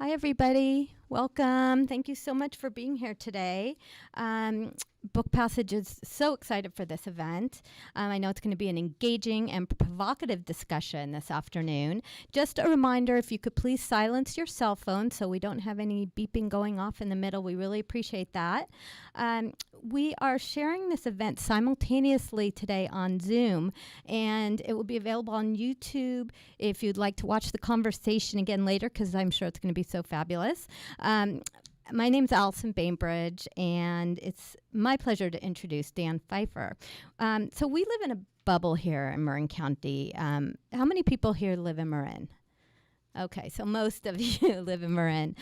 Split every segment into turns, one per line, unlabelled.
Hi, everybody. Welcome. Thank you so much for being here today. Book Passage is so excited for this event. I know it's going to be an engaging and provocative discussion this afternoon. Just a reminder, if you could please silence your cell phone so we don't have any beeping going off in the middle. We really appreciate that. We are sharing this event simultaneously today on Zoom, and it will be available on YouTube if you'd like to watch the conversation again later, because I'm sure it's going to be so fabulous. My name's Allison Bainbridge, and it's my pleasure to introduce Dan Pfeiffer. So we live in a bubble here in Marin County. How many people here live in Marin? Okay, so most of you live in Marin.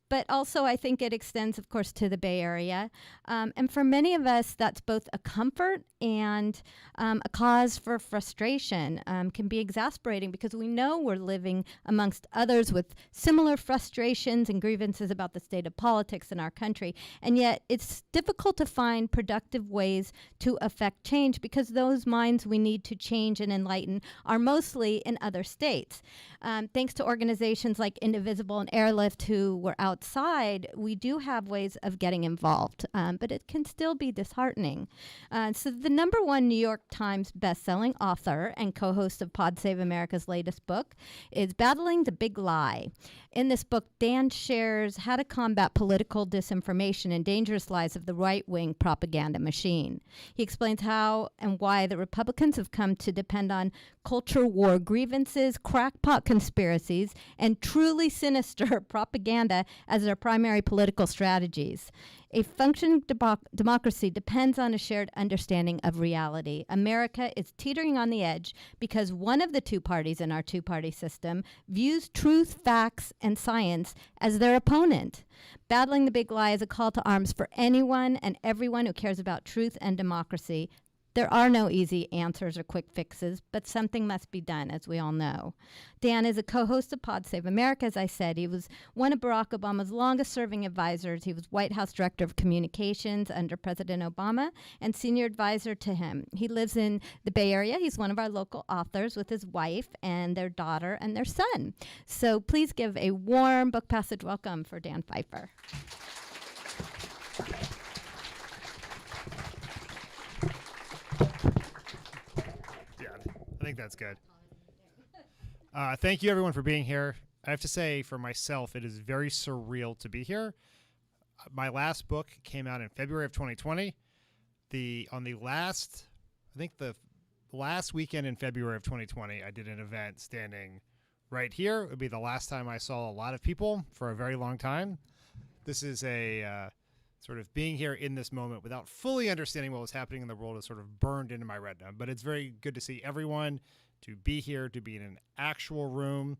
But also I think it extends, of course, to the Bay Area. And for many of us, that's both a comfort and a cause for frustration. Can be exasperating because we know we're living amongst others with similar frustrations and grievances about the state of politics in our country. And yet it's difficult to find productive ways to affect change because those minds we need to change and enlighten are mostly in other states. Thanks to organizations like Indivisible and Airlift who were outside, we do have ways of getting involved, but it can still be disheartening. So the #1 New York Times bestselling author and co-host of Pod Save America's latest book is battling the big lie. In this book, Dan shares how to combat political disinformation and dangerous lies of the right-wing propaganda machine. He explains how and why the Republicans have come to depend on culture war grievances, crackpot conspiracies, and truly sinister propaganda as their primary political strategies. A functioning democracy depends on a shared understanding of reality. America is teetering on the edge because one of the two parties in our two-party system views truth, facts, and science as their opponent. Battling the big lie is a call to arms for anyone and everyone who cares about truth and democracy. There are no easy answers or quick fixes, but something must be done, as we all know. Dan is a co-host of Pod Save America, as I said. He was one of Barack Obama's longest-serving advisors. He was White House Director of Communications under President Obama and senior advisor to him. He lives in the Bay Area. He's one of our local authors with his wife and their daughter and their son. So please give a warm Book Passage welcome for Dan Pfeiffer.
I think that's good. Thank you, everyone, for being here. I have to say, for myself, it is very surreal to be here. My last book came out in February of 2020. The last weekend in February of 2020, I did an event standing right here. It would be the last time I saw a lot of people for a very long time. This is a sort of being here in this moment without fully understanding what was happening in the world is sort of burned into my retina. But it's very good to see everyone, to be here, to be in an actual room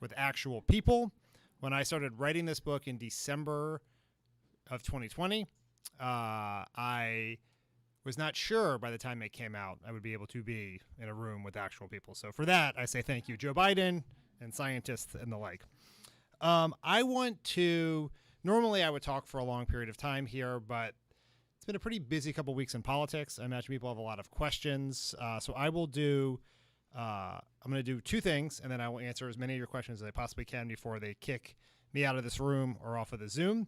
with actual people. When I started writing this book in December of 2020, I was not sure by the time it came out I would be able to be in a room with actual people. So for that, I say thank you, Joe Biden and scientists and the like. Normally, I would talk for a long period of time here, but it's been a pretty busy couple weeks in politics. I imagine people have a lot of questions. So I'm going to do two things, and then I will answer as many of your questions as I possibly can before they kick me out of this room or off of the Zoom.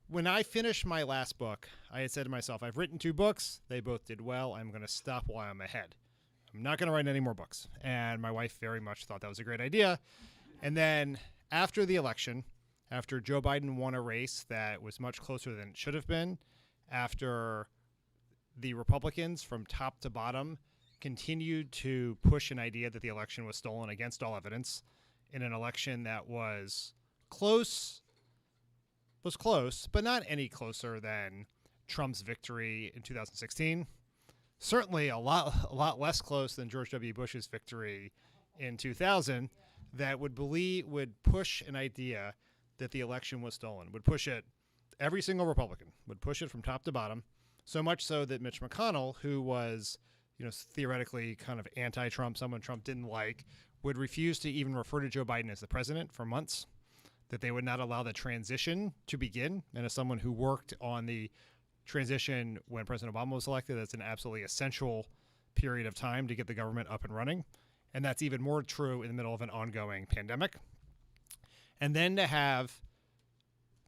When I finished my last book, I had said to myself, I've written 2 books. They both did well. I'm going to stop while I'm ahead. I'm not going to write any more books. And my wife very much thought that was a great idea. And then after the election, after Joe Biden won a race that was much closer than it should have been, after the Republicans from top to bottom continued to push an idea that the election was stolen against all evidence in an election that was close, but not any closer than Trump's victory in 2016. Certainly a lot less close than George W. Bush's victory in 2000. That would push an idea that the election was stolen, would push it, every single Republican would push it from top to bottom, so much so that Mitch McConnell, who was, theoretically kind of anti-Trump, someone Trump didn't like, would refuse to even refer to Joe Biden as the president for months, that they would not allow the transition to begin. And as someone who worked on the transition when President Obama was elected, that's an absolutely essential period of time to get the government up and running. And that's even more true in the middle of an ongoing pandemic. And then to have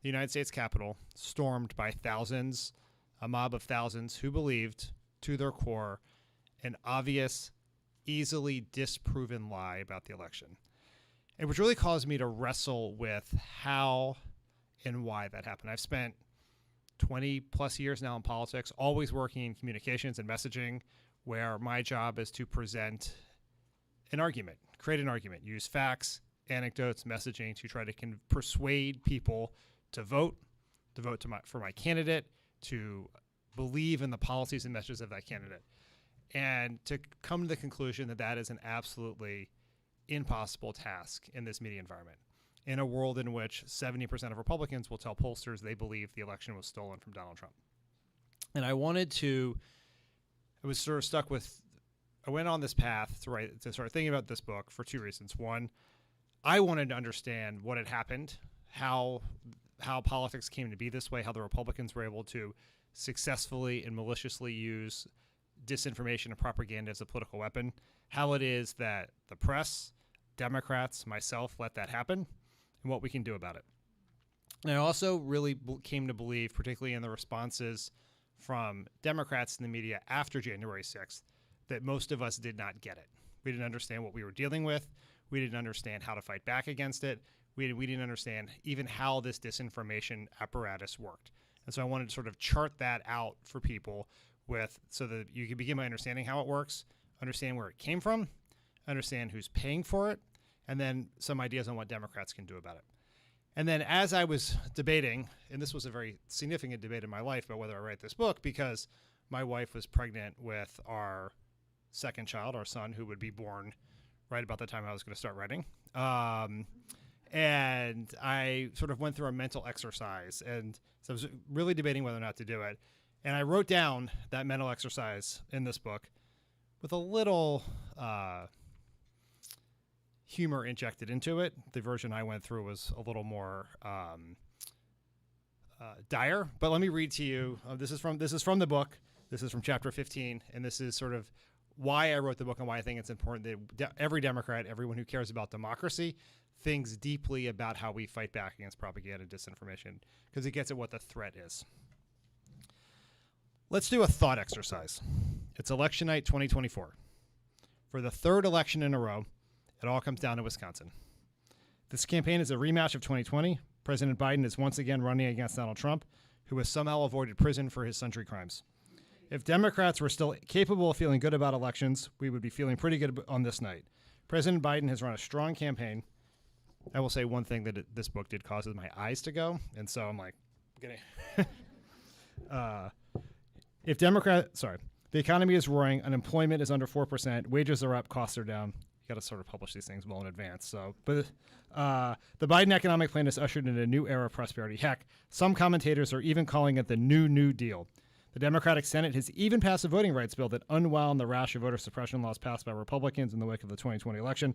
the United States Capitol stormed by thousands, a mob of thousands who believed to their core an obvious, easily disproven lie about the election. It which really caused me to wrestle with how and why that happened. I've spent 20 plus years now in politics, always working in communications and messaging, where my job is to present an argument, create an argument, use facts, anecdotes, messaging to try to persuade people to vote for my candidate, to believe in the policies and messages of that candidate, and to come to the conclusion that that is an absolutely impossible task in this media environment, in a world in which 70% of Republicans will tell pollsters they believe the election was stolen from Donald Trump. And I was sort of stuck with, I went on this path to start thinking about this book for two reasons. One, I wanted to understand what had happened, how politics came to be this way, how the Republicans were able to successfully and maliciously use disinformation and propaganda as a political weapon, how it is that the press, Democrats, myself let that happen, and what we can do about it. And I also really came to believe, particularly in the responses from Democrats in the media after January 6th, that most of us did not get it. We didn't understand what we were dealing with. We didn't understand how to fight back against it. We didn't understand even how this disinformation apparatus worked. And so I wanted to sort of chart that out for people so that you can begin by understanding how it works, understand where it came from, understand who's paying for it, and then some ideas on what Democrats can do about it. And then as I was debating, and this was a very significant debate in my life about whether I write this book, because my wife was pregnant with our second child, our son, who would be born right about the time I was going to start writing. And I sort of went through a mental exercise. And so I was really debating whether or not to do it. And I wrote down that mental exercise in this book with a little humor injected into it. The version I went through was a little more dire. But let me read to you. This is from the book. This is from chapter 15, and this is sort of why I wrote the book and why I think it's important that every Democrat, everyone who cares about democracy, thinks deeply about how we fight back against propaganda and disinformation, because it gets at what the threat is. Let's do a thought exercise. It's election night 2024. For the third election in a row, it all comes down to Wisconsin. This campaign is a rematch of 2020. President Biden is once again running against Donald Trump, who has somehow avoided prison for his sundry crimes. If Democrats were still capable of feeling good about elections, we would be feeling pretty good on this night. President Biden has run a strong campaign. I will say one thing that this book did cause is my eyes to go, and so I'm like, the economy is roaring, unemployment is under 4%, wages are up, costs are down. You got to sort of publish these things well in advance. But the Biden economic plan has ushered in a new era of prosperity. Heck, some commentators are even calling it the New Deal. The Democratic Senate has even passed a voting rights bill that unwound the rash of voter suppression laws passed by Republicans in the wake of the 2020 election.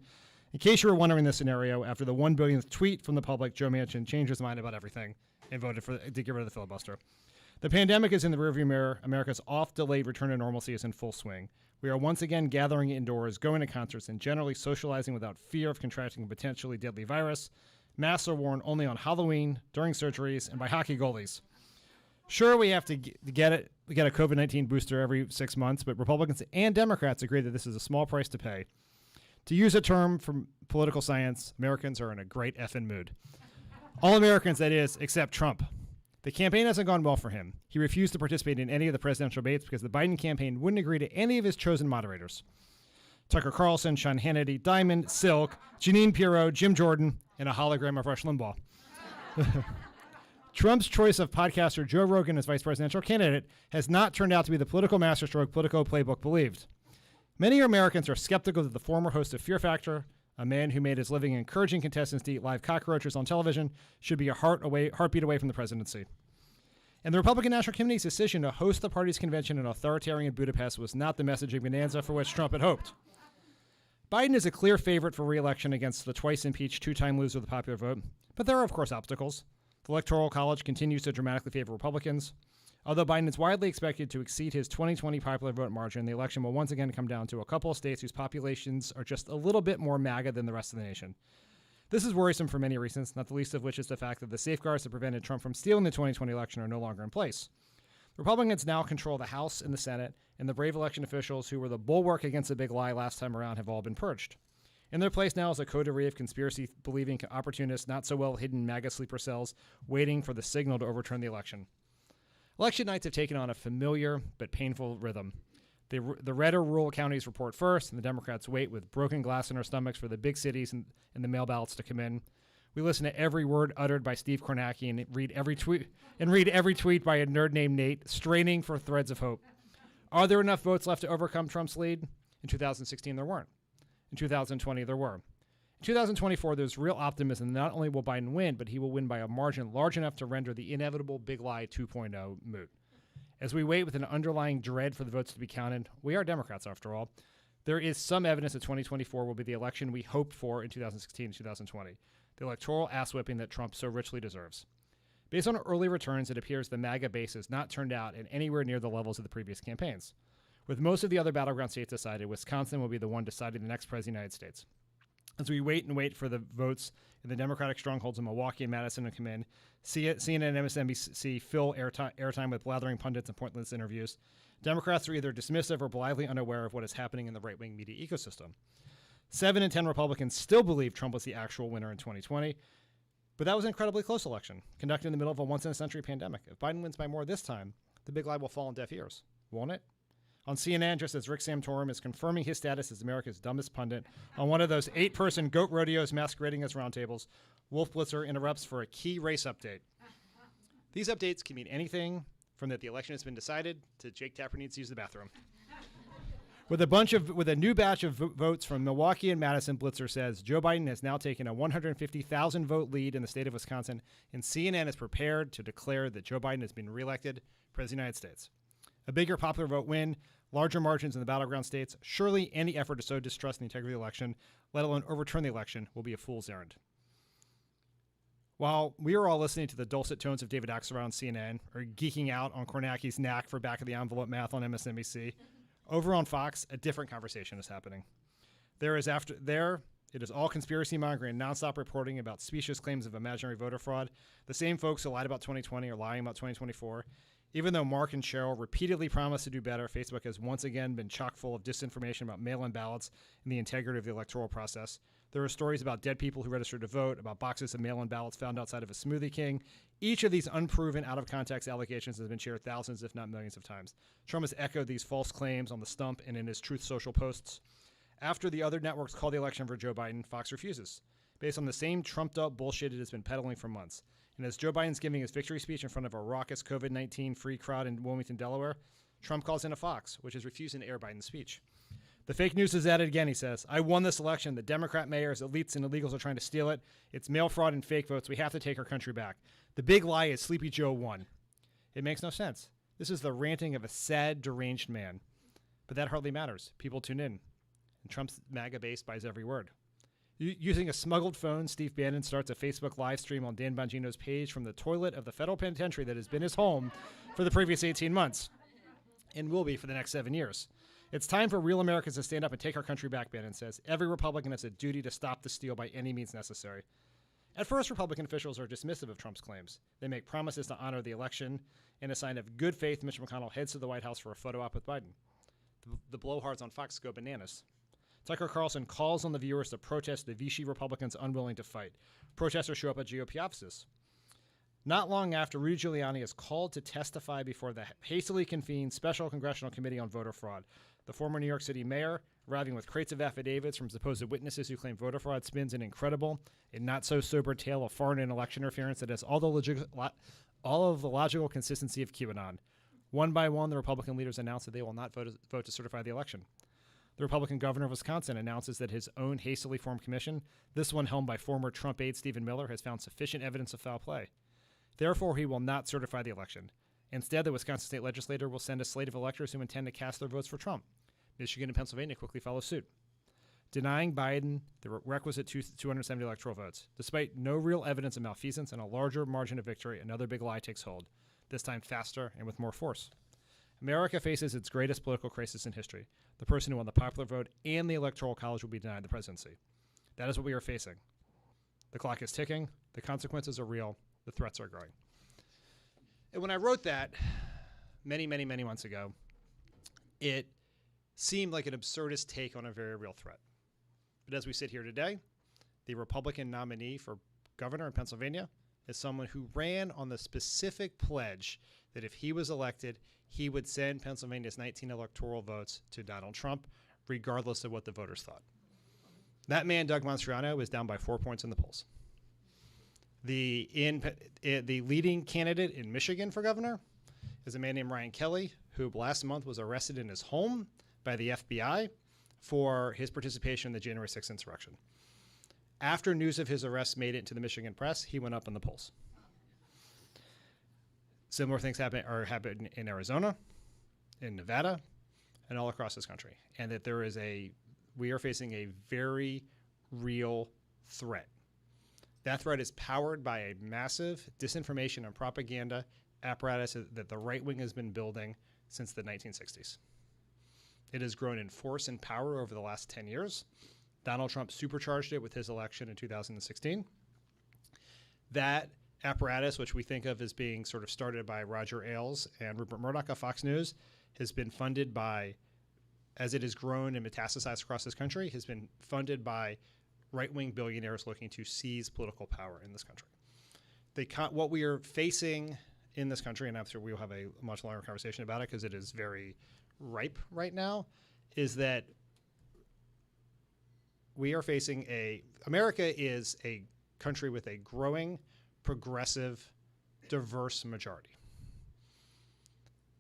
In case you were wondering this scenario, after the 1 billionth tweet from the public, Joe Manchin changed his mind about everything and voted to get rid of the filibuster. The pandemic is in the rearview mirror. America's oft-delayed return to normalcy is in full swing. We are once again gathering indoors, going to concerts, and generally socializing without fear of contracting a potentially deadly virus. Masks are worn only on Halloween, during surgeries, and by hockey goalies. Sure, we have to get it. We get a COVID-19 booster every 6 months, but Republicans and Democrats agree that this is a small price to pay. To use a term from political science, Americans are in a great effing mood. All Americans, that is, except Trump. The campaign hasn't gone well for him. He refused to participate in any of the presidential debates because the Biden campaign wouldn't agree to any of his chosen moderators. Tucker Carlson, Sean Hannity, Diamond, Silk, Jeanine Pirro, Jim Jordan, and a hologram of Rush Limbaugh. Trump's choice of podcaster Joe Rogan as vice presidential candidate has not turned out to be the political masterstroke Politico playbook believed. Many Americans are skeptical that the former host of Fear Factor, a man who made his living encouraging contestants to eat live cockroaches on television, should be a heartbeat away from the presidency. And the Republican National Committee's decision to host the party's convention in authoritarian Budapest was not the messaging bonanza for which Trump had hoped. Biden is a clear favorite for re-election against the twice-impeached two-time loser of the popular vote, but there are, of course, obstacles. The Electoral College continues to dramatically favor Republicans. Although Biden is widely expected to exceed his 2020 popular vote margin, the election will once again come down to a couple of states whose populations are just a little bit more MAGA than the rest of the nation. This is worrisome for many reasons, not the least of which is the fact that the safeguards that prevented Trump from stealing the 2020 election are no longer in place. Republicans now control the House and the Senate, and the brave election officials who were the bulwark against the big lie last time around have all been purged. In their place now is a coterie of conspiracy-believing opportunists, not so well-hidden MAGA sleeper cells, waiting for the signal to overturn the election. Election nights have taken on a familiar but painful rhythm. The redder rural counties report first, and the Democrats wait with broken glass in their stomachs for the big cities and the mail ballots to come in. We listen to every word uttered by Steve Kornacki and read every tweet by a nerd named Nate, straining for threads of hope. Are there enough votes left to overcome Trump's lead? In 2016, there weren't. In 2020, there were. In 2024, there's real optimism that not only will Biden win, but he will win by a margin large enough to render the inevitable big lie 2.0 moot. As we wait with an underlying dread for the votes to be counted, we are Democrats after all, there is some evidence that 2024 will be the election we hoped for in 2016 and 2020, the electoral ass-whipping that Trump so richly deserves. Based on early returns, it appears the MAGA base has not turned out at anywhere near the levels of the previous campaigns. With most of the other battleground states decided, Wisconsin will be the one deciding the next president of the United States. As we wait and wait for the votes in the Democratic strongholds of Milwaukee and Madison to come in, CNN and MSNBC fill airtime with blathering pundits and pointless interviews. Democrats are either dismissive or blithely unaware of what is happening in the right-wing media ecosystem. 7 in 10 Republicans still believe Trump was the actual winner in 2020, but that was an incredibly close election, conducted in the middle of a once-in-a-century pandemic. If Biden wins by more this time, the big lie will fall on deaf ears, won't it? On CNN, just as Rick Santorum is confirming his status as America's dumbest pundit on one of those 8-person goat rodeos masquerading as roundtables, Wolf Blitzer interrupts for a key race update. These updates can mean anything from that the election has been decided to Jake Tapper needs to use the bathroom. With a new batch of votes from Milwaukee and Madison, Blitzer says Joe Biden has now taken a 150,000 vote lead in the state of Wisconsin, and CNN is prepared to declare that Joe Biden has been reelected President of the United States. A bigger popular vote win, larger margins in the battleground states, surely any effort to sow distrust in the integrity of the election, let alone overturn the election, will be a fool's errand. While we are all listening to the dulcet tones of David Axelrod on CNN, or geeking out on Kornacki's knack for back-of-the-envelope math on MSNBC, over on Fox, a different conversation is happening. It is all conspiracy mongering and nonstop reporting about specious claims of imaginary voter fraud. The same folks who lied about 2020 are lying about 2024. Even though Mark and Cheryl repeatedly promised to do better, Facebook has once again been chock full of disinformation about mail-in ballots and the integrity of the electoral process. There are stories about dead people who registered to vote, about boxes of mail-in ballots found outside of a Smoothie King. Each of these unproven, out-of-context allegations has been shared thousands, if not millions of times. Trump has echoed these false claims on the stump and in his Truth Social posts. After the other networks call the election for Joe Biden, Fox refuses, based on the same trumped-up bullshit it has been peddling for months. And as Joe Biden's giving his victory speech in front of a raucous COVID-19 free crowd in Wilmington, Delaware, Trump calls in a Fox, which is refusing to air Biden's speech. The fake news is at it again, he says. I won this election. The Democrat mayors, elites, and illegals are trying to steal it. It's mail fraud and fake votes. We have to take our country back. The big lie is Sleepy Joe won. It makes no sense. This is the ranting of a sad, deranged man. But that hardly matters. People tune in. And Trump's MAGA base buys every word. Using a smuggled phone, Steve Bannon starts a Facebook live stream on Dan Bongino's page from the toilet of the federal penitentiary that has been his home for the previous 18 months and will be for the next 7 years. It's time for real Americans to stand up and take our country back, Bannon says. Every Republican has a duty to stop the steal by any means necessary. At first, Republican officials are dismissive of Trump's claims. They make promises to honor the election. In a sign of good faith, Mitch McConnell heads to the White House for a photo op with Biden. The blowhards on Fox go bananas. Tucker Carlson calls on the viewers to protest the Vichy Republicans unwilling to fight. Protesters show up at GOP offices. Not long after, Rudy Giuliani is called to testify before the hastily convened Special Congressional Committee on Voter Fraud. The former New York City mayor, arriving with crates of affidavits from supposed witnesses who claim voter fraud, spins an incredible and not-so-sober tale of foreign and election interference that has all of the logical consistency of QAnon. One by one, the Republican leaders announce that they will not vote to certify the election. The Republican governor of Wisconsin announces that his own hastily formed commission, this one helmed by former Trump aide Stephen Miller, has found sufficient evidence of foul play. Therefore, he will not certify the election. Instead, the Wisconsin state legislature will send a slate of electors who intend to cast their votes for Trump. Michigan and Pennsylvania quickly follow suit, denying Biden the requisite 270 electoral votes. Despite no real evidence of malfeasance and a larger margin of victory, another big lie takes hold. this time faster and with more force. America faces its greatest political crisis in history. The person who won the popular vote and the Electoral College will be denied the presidency. That is what we are facing. The clock is ticking. The consequences are real. The threats are growing. And when I wrote that many, many, many months ago, it seemed like an absurdist take on a very real threat. But as we sit here today, the Republican nominee for governor in Pennsylvania is someone who ran on the specific pledge that if he was elected, he would send Pennsylvania's 19 electoral votes to Donald Trump, regardless of what the voters thought. That man, Doug Mastriano, is down by 4 points in the polls. The leading candidate in Michigan for governor is a man named Ryan Kelly, who last month was arrested in his home by the FBI for his participation in the January 6th insurrection. After news of his arrest made it into the Michigan press, he went up in the polls. Similar things happen in Arizona, in Nevada, and all across this country. And that we are facing a very real threat. That threat is powered by a massive disinformation and propaganda apparatus that the right wing has been building since the 1960s. It has grown in force and power over the last 10 years. Donald Trump supercharged it with his election in 2016. That apparatus, which we think of as being sort of started by Roger Ailes and Rupert Murdoch of Fox News, has been funded by, as it has grown and metastasized across this country, has been funded by right-wing billionaires looking to seize political power in this country. What we are facing in this country, and I'm sure we'll have a much longer conversation about it because it is very ripe right now, is that we are facing America is a country with a growing, progressive, diverse majority.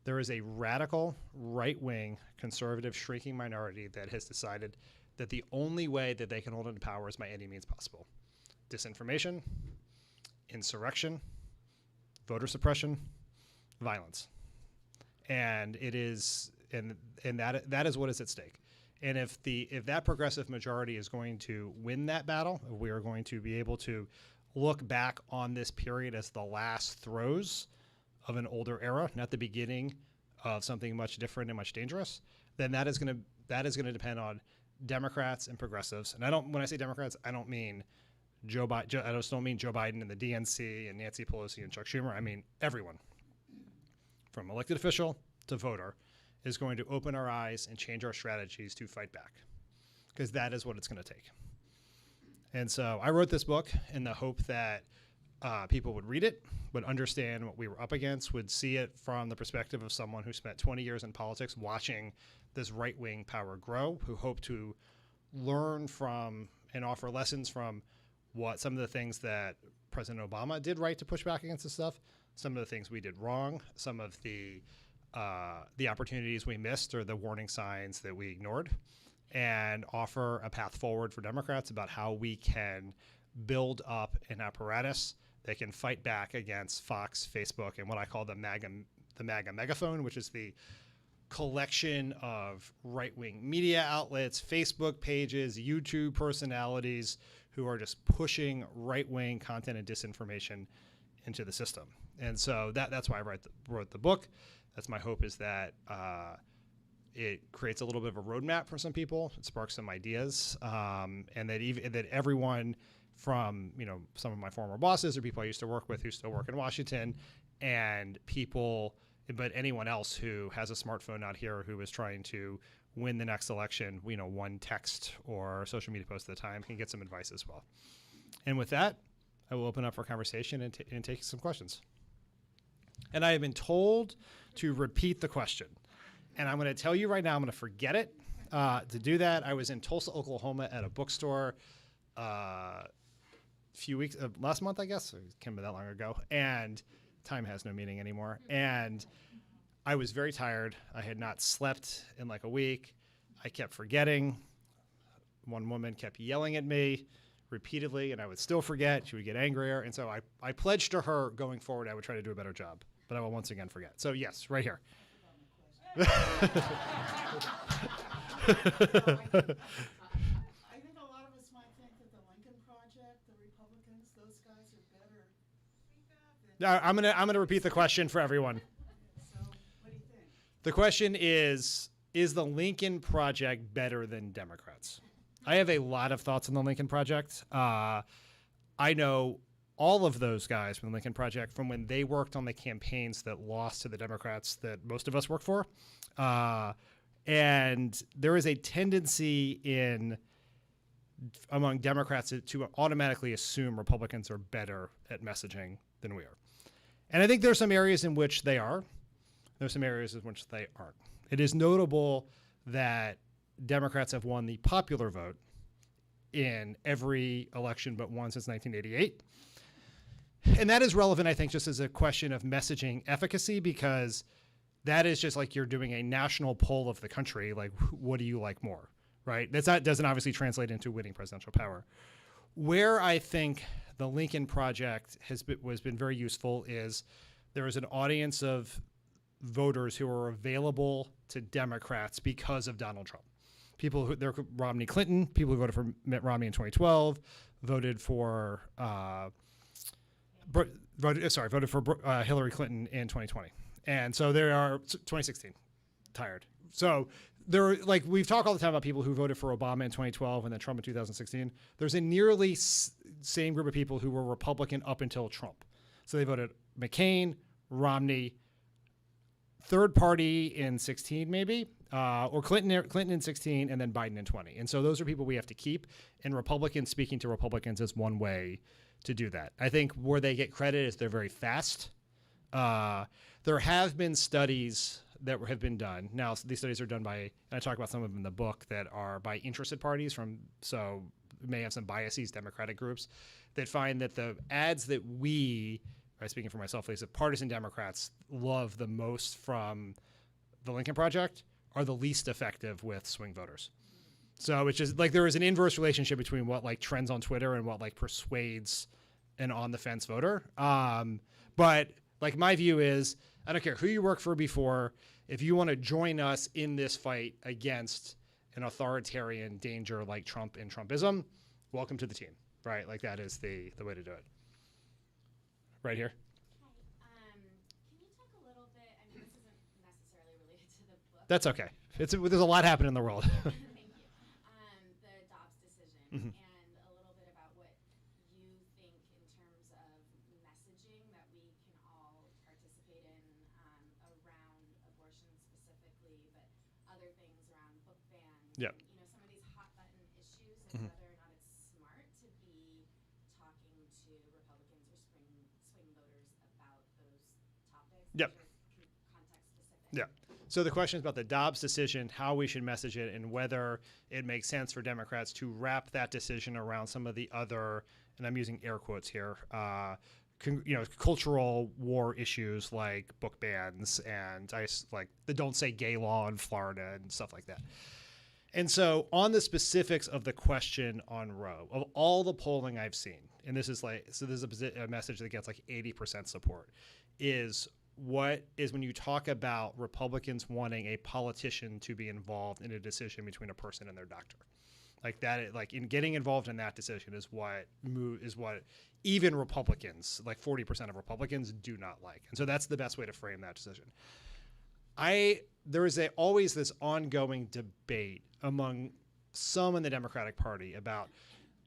There is a radical, right-wing, conservative, shrinking minority that has decided that the only way that they can hold on to power is by any means possible. Disinformation, insurrection, voter suppression, violence. And it is, and that is what is at stake. And if that progressive majority is going to win that battle, we are going to be able to look back on this period as the last throes of an older era, not the beginning of something much different and much dangerous, then that is going to depend on Democrats and progressives. And when I say Democrats, I don't mean Joe Biden. I just don't mean Joe Biden and the DNC and Nancy Pelosi and Chuck Schumer. I mean everyone, from elected official to voter, is going to open our eyes and change our strategies to fight back, because that is what it's going to take. And so I wrote this book in the hope that people would read it, would understand what we were up against, would see it from the perspective of someone who spent 20 years in politics watching this right-wing power grow, who hoped to learn from and offer lessons from what some of the things that President Obama did right to push back against this stuff, some of the things we did wrong, some of the opportunities we missed or the warning signs that we ignored, and offer a path forward for Democrats about how we can build up an apparatus that can fight back against Fox, Facebook, and what I call the MAGA megaphone, which is the collection of right-wing media outlets, Facebook pages, YouTube personalities who are just pushing right-wing content and disinformation into the system. And so that's why I wrote the book. That's my hope, is that it creates a little bit of a roadmap for some people. It sparks some ideas, and that everyone from some of my former bosses or people I used to work with who still work in Washington, and people, but anyone else who has a smartphone out here who is trying to win the next election, one text or social media post at a time, can get some advice as well. And with that, I will open up for conversation and take some questions. And I have been told to repeat the question. And I'm going to tell you right now, I'm going to forget it. To do that, I was in Tulsa, Oklahoma at a bookstore last month, I guess. It can't be that long ago. And time has no meaning anymore. And I was very tired. I had not slept in like a week. I kept forgetting. One woman kept yelling at me repeatedly, and I would still forget. She would get angrier. And so I pledged to her going forward I would try to do a better job. But I will once again forget. So yes, right here.
I think a lot of us might think that the Lincoln Project, the Republicans, those guys are better
I'm gonna repeat the question for everyone.
So, what do you think?
The question is the Lincoln Project better than Democrats? I have a lot of thoughts on the Lincoln Project. I know all of those guys from the Lincoln Project from when they worked on the campaigns that lost to the Democrats that most of us work for. And there is a tendency among Democrats to automatically assume Republicans are better at messaging than we are. And I think there are some areas in which they are. There's some areas in which they aren't. It is notable that Democrats have won the popular vote in every election but one since 1988. And that is relevant, I think, just as a question of messaging efficacy, because that is just like you're doing a national poll of the country. Like, what do you like more, right? Doesn't obviously translate into winning presidential power. Where I think the Lincoln Project has been very useful is there is an audience of voters who are available to Democrats because of Donald Trump. People who they're Romney Clinton, people who voted for Mitt Romney in 2012, voted for Hillary Clinton in 2020, and so there are 2016. Tired. So there are, like, we've talked all the time about people who voted for Obama in 2012 and then Trump in 2016. There's a nearly same group of people who were Republican up until Trump. So they voted McCain, Romney, third party in 16 maybe, or Clinton in 16 and then Biden in 20. And so those are people we have to keep, and Republicans speaking to Republicans is one way to do that. I think where they get credit is they're very fast. There have been studies that have been done. Now, these studies are done by, and I talk about some of them in the book, that are by interested parties so may have some biases, Democratic groups, that find that the ads that speaking for myself, at least, partisan Democrats love the most from the Lincoln Project are the least effective with swing voters. So it's just like there is an inverse relationship between what like trends on Twitter and what like persuades an on the fence voter. But like my view is, I don't care who you work for before, if you want to join us in this fight against an authoritarian danger like Trump and Trumpism, welcome to the team, right? Like that is the way to do it. Right here.
Hi. Can you talk a little bit, I mean, this isn't necessarily related to the book.
That's okay. There's a lot happening in the world.
Thank you. The Dobbs decision, and a little bit about what you think in terms of messaging that we can all participate in around abortion specifically, but other things around book bans.
Yep.
And, some of these hot button issues, and whether or not it's smart to be talking to Republicans or swing voters about those topics.
Yep.
Context specific.
Yeah. So the question is about the Dobbs decision, how we should message it, and whether it makes sense for Democrats to wrap that decision around some of the other, and I'm using air quotes here, cultural war issues like book bans and like the Don't Say Gay law in Florida and stuff like that. And so on the specifics of the question on Roe, of all the polling I've seen, and this is a message that gets like 80% support, is when you talk about Republicans wanting a politician to be involved in a decision between a person and their doctor. Like that, like in getting involved in that decision is what even Republicans, like 40% of Republicans, do not like. And so that's the best way to frame that decision. There is always this ongoing debate among some in the Democratic Party about,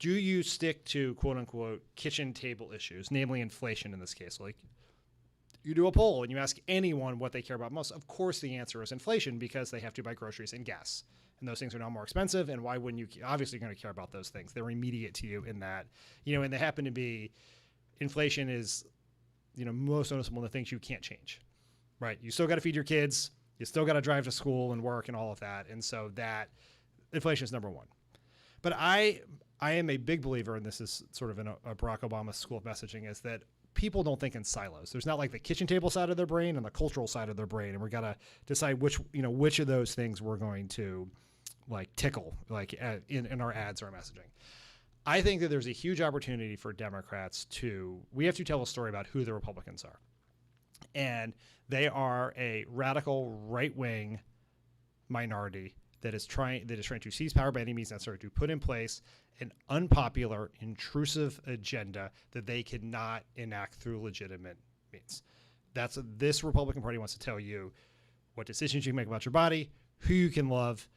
do you stick to quote unquote kitchen table issues, namely inflation in this case? Like you do a poll and you ask anyone what they care about most. Of course, the answer is inflation, because they have to buy groceries and gas. And those things are now more expensive. And why wouldn't you? Obviously, you're going to care about those things. They're immediate to you in that, and they happen to be, inflation is, most noticeable in the things you can't change, right? You still got to feed your kids. You still got to drive to school and work and all of that. And so that inflation is number one. But I am a big believer, and this is sort of in a Barack Obama school of messaging, is that people don't think in silos. There's not like the kitchen table side of their brain and the cultural side of their brain. And we got to decide which of those things we're going to like tickle, like in our ads or our messaging. I think that there's a huge opportunity for Democrats we have to tell a story about who the Republicans are. And they are a radical right-wing minority that is trying to seize power by any means necessary to put in place an unpopular, intrusive agenda that they cannot enact through legitimate means. This Republican Party wants to tell you what decisions you can make about your body, who you can love,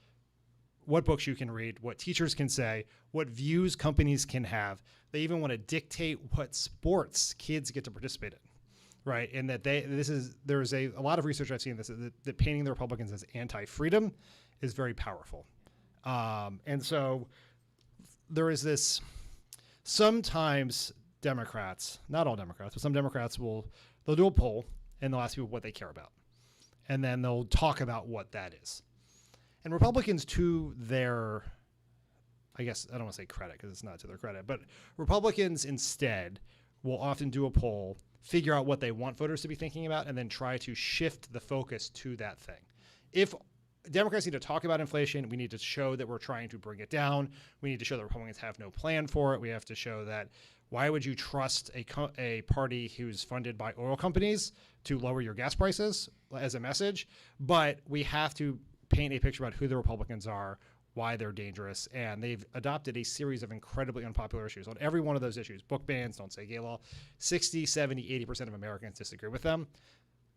what books you can read, what teachers can say, what views companies can have. They even want to dictate what sports kids get to participate in, right? And that there's a lot of research I've seen that painting the Republicans as anti-freedom is very powerful. And so there is this, sometimes Democrats, not all Democrats, but some Democrats they'll do a poll and they'll ask people what they care about. And then they'll talk about what that is. And Republicans, to their, I guess, I don't want to say credit because it's not to their credit, but Republicans instead will often do a poll, figure out what they want voters to be thinking about, and then try to shift the focus to that thing. If Democrats need to talk about inflation, we need to show that we're trying to bring it down. We need to show that Republicans have no plan for it. We have to show that why would you trust a party who's funded by oil companies to lower your gas prices as a message? But we have to paint a picture about who the Republicans are, why they're dangerous, and they've adopted a series of incredibly unpopular issues. On every one of those issues, book bans, don't say gay law, 60, 70, 80% of Americans disagree with them.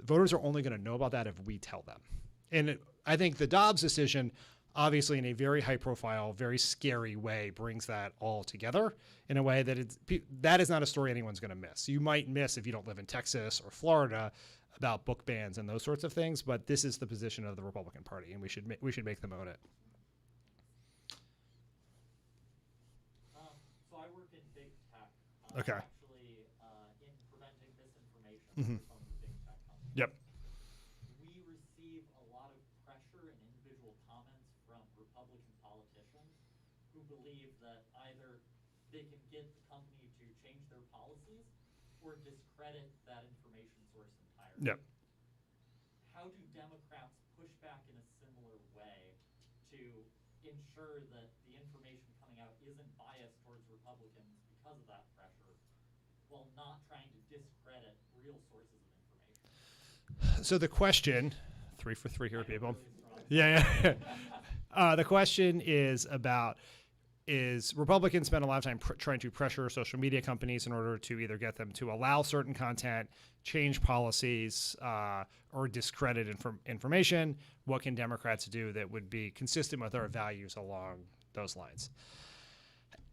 Voters are only going to know about that if we tell them. And I think the Dobbs decision, obviously in a very high profile, very scary way, brings that all together in a way that is not a story anyone's going to miss. You might miss if you don't live in Texas or Florida about book bans and those sorts of things, but this is the position of the Republican Party, and we should make them own it.
So I work in big tech.
Okay.
Actually, in preventing disinformation
Mhm.
from the big tech companies.
Yep.
We receive a lot of pressure and individual comments from Republican politicians who believe that either they can get the company to change their policies or discredit that information source entirely.
Yep.
How do Democrats push back in a similar way to ensure that the information coming out isn't biased towards Republicans because of that pressure, while not trying to discredit real sources of information?
So the question, 3 for 3 here, people.
Really strong.
Yeah. The question is Republicans spend a lot of time trying to pressure social media companies in order to either get them to allow certain content, change policies, or discredit information. What can Democrats do that would be consistent with our values along those lines?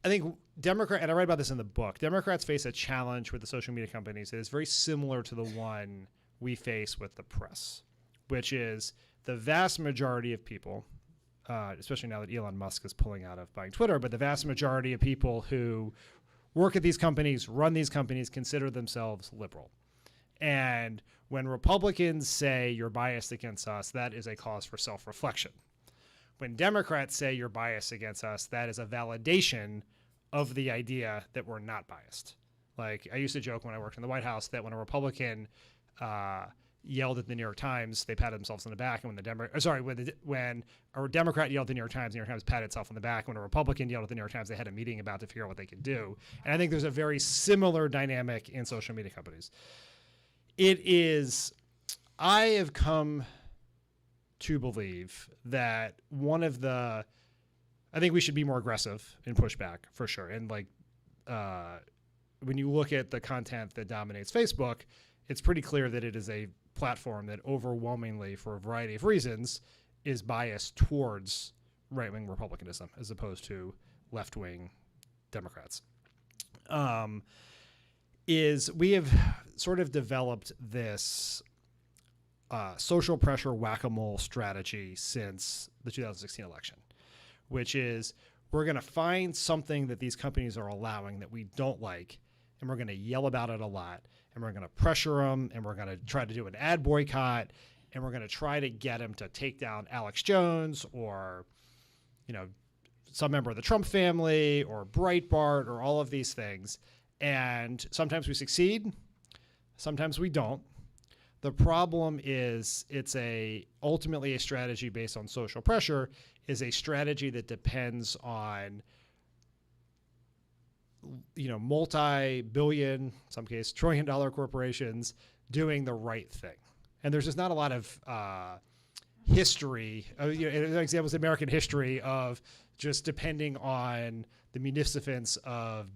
I think and I write about this in the book, Democrats face a challenge with the social media companies that is very similar to the one we face with the press, which is the vast majority of people, especially now that Elon Musk is pulling out of buying Twitter, but the vast majority of people who work at these companies, run these companies, consider themselves liberal. And when Republicans say you're biased against us, that is a cause for self-reflection. When Democrats say you're biased against us, that is a validation of the idea that we're not biased. Like, I used to joke when I worked in the White House that when a Republican yelled at the New York Times, they patted themselves on the back, and when a Democrat yelled at the New York Times patted itself on the back. When a Republican yelled at the New York Times, they had a meeting about to figure out what they could do. And I think there's a very similar dynamic in social media companies. I have come to believe that I think we should be more aggressive in pushback for sure. And when you look at the content that dominates Facebook, it's pretty clear that it is a platform that overwhelmingly, for a variety of reasons, is biased towards right-wing Republicanism as opposed to left-wing Democrats. We have sort of developed this social pressure whack-a-mole strategy since the 2016 election, which is we're going to find something that these companies are allowing that we don't like, and we're going to yell about it a lot, and we're going to pressure them, and we're going to try to do an ad boycott, and we're going to try to get them to take down Alex Jones or, some member of the Trump family or Breitbart or all of these things. And sometimes we succeed, sometimes we don't. The problem is it's ultimately a strategy based on social pressure, is a strategy that depends on multi-billion, in some case trillion-dollar corporations doing the right thing. And there's just not a lot of history. Examples of American history of just depending on the munificence of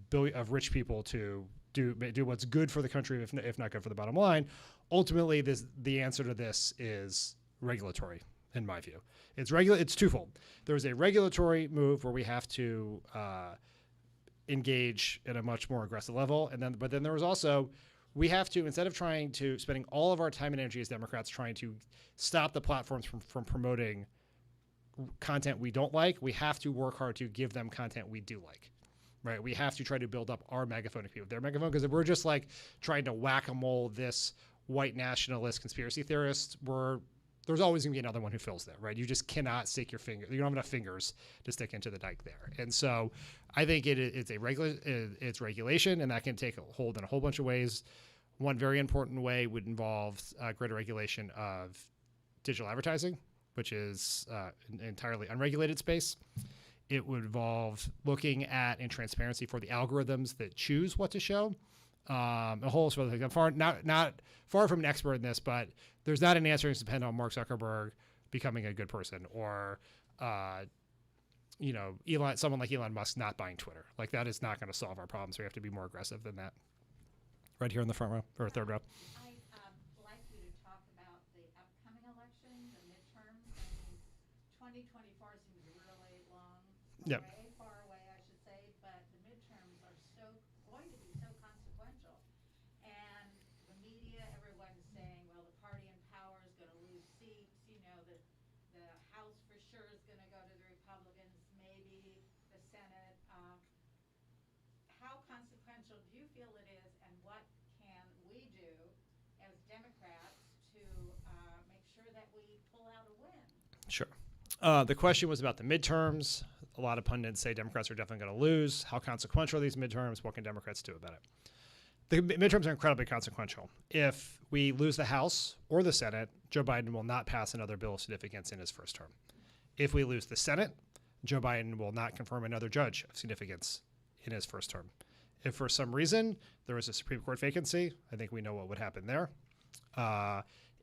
rich people to do what's good for the country, if not good for the bottom line. Ultimately, the answer to this is regulatory, in my view. It's twofold. There's a regulatory move where we have to engage at a much more aggressive level, but then there was also, we have to, instead of spending all of our time and energy as Democrats trying to stop the platforms from promoting content we don't like, we have to work hard to give them content we do like. Right, we have to try to build up our megaphone to people. Their megaphone, because if we're just like trying to whack-a-mole this white nationalist conspiracy theorist, there's always going to be another one who fills that, right? You just cannot stick your finger. You don't have enough fingers to stick into the dike there. And so I think it's regulation, and that can take hold in a whole bunch of ways. One very important way would involve greater regulation of digital advertising, which is an entirely unregulated space. It would involve looking at and transparency for the algorithms that choose what to show. A whole sort of thing. I'm not far from an expert in this, but there's not an answer that's dependent on Mark Zuckerberg becoming a good person, or someone like Elon Musk not buying Twitter. Like, that is not going to solve our problems. We have to be more aggressive than that. Right here in the front row, or third row.
I'd like you to talk about the upcoming election, the midterms. 2024 seems really long.
Yep.
Way far away, I should say, but the midterms are going to be so consequential. And the media, everyone's saying, well, the party in power is going to lose seats. The House for sure is going to go to the Republicans, maybe the Senate. How consequential do you feel it is, and what can we do as Democrats to make sure that we pull out a win?
Sure. The question was about the midterms. A lot of pundits say Democrats are definitely going to lose. How consequential are these midterms? What can Democrats do about it? The midterms are incredibly consequential. If we lose the House or the Senate, Joe Biden will not pass another bill of significance in his first term. If we lose the Senate, Joe Biden will not confirm another judge of significance in his first term. If for some reason there is a Supreme Court vacancy, I think we know what would happen there.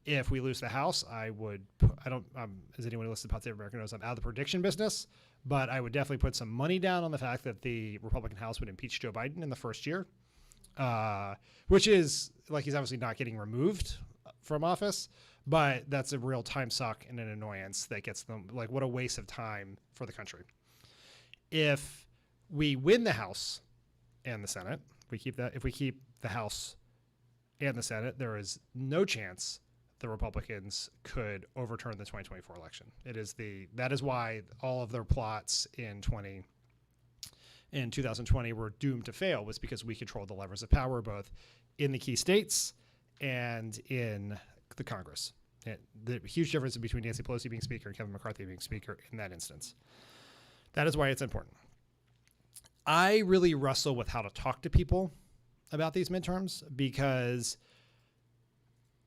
If we lose the House, as anyone who listens to Pod Save America knows, I'm out of the prediction business, but I would definitely put some money down on the fact that the Republican House would impeach Joe Biden in the first year, which is, like, he's obviously not getting removed from office, but that's a real time suck and an annoyance that gets them, like, what a waste of time for the country. If we win the House and the Senate, if we keep the House and the Senate, there is no chance the Republicans could overturn the 2024 election. That is why all of their plots in 2020 were doomed to fail, was because we controlled the levers of power, both in the key states and in the Congress. The huge difference between Nancy Pelosi being Speaker and Kevin McCarthy being Speaker in that instance. That is why it's important. I really wrestle with how to talk to people about these midterms, because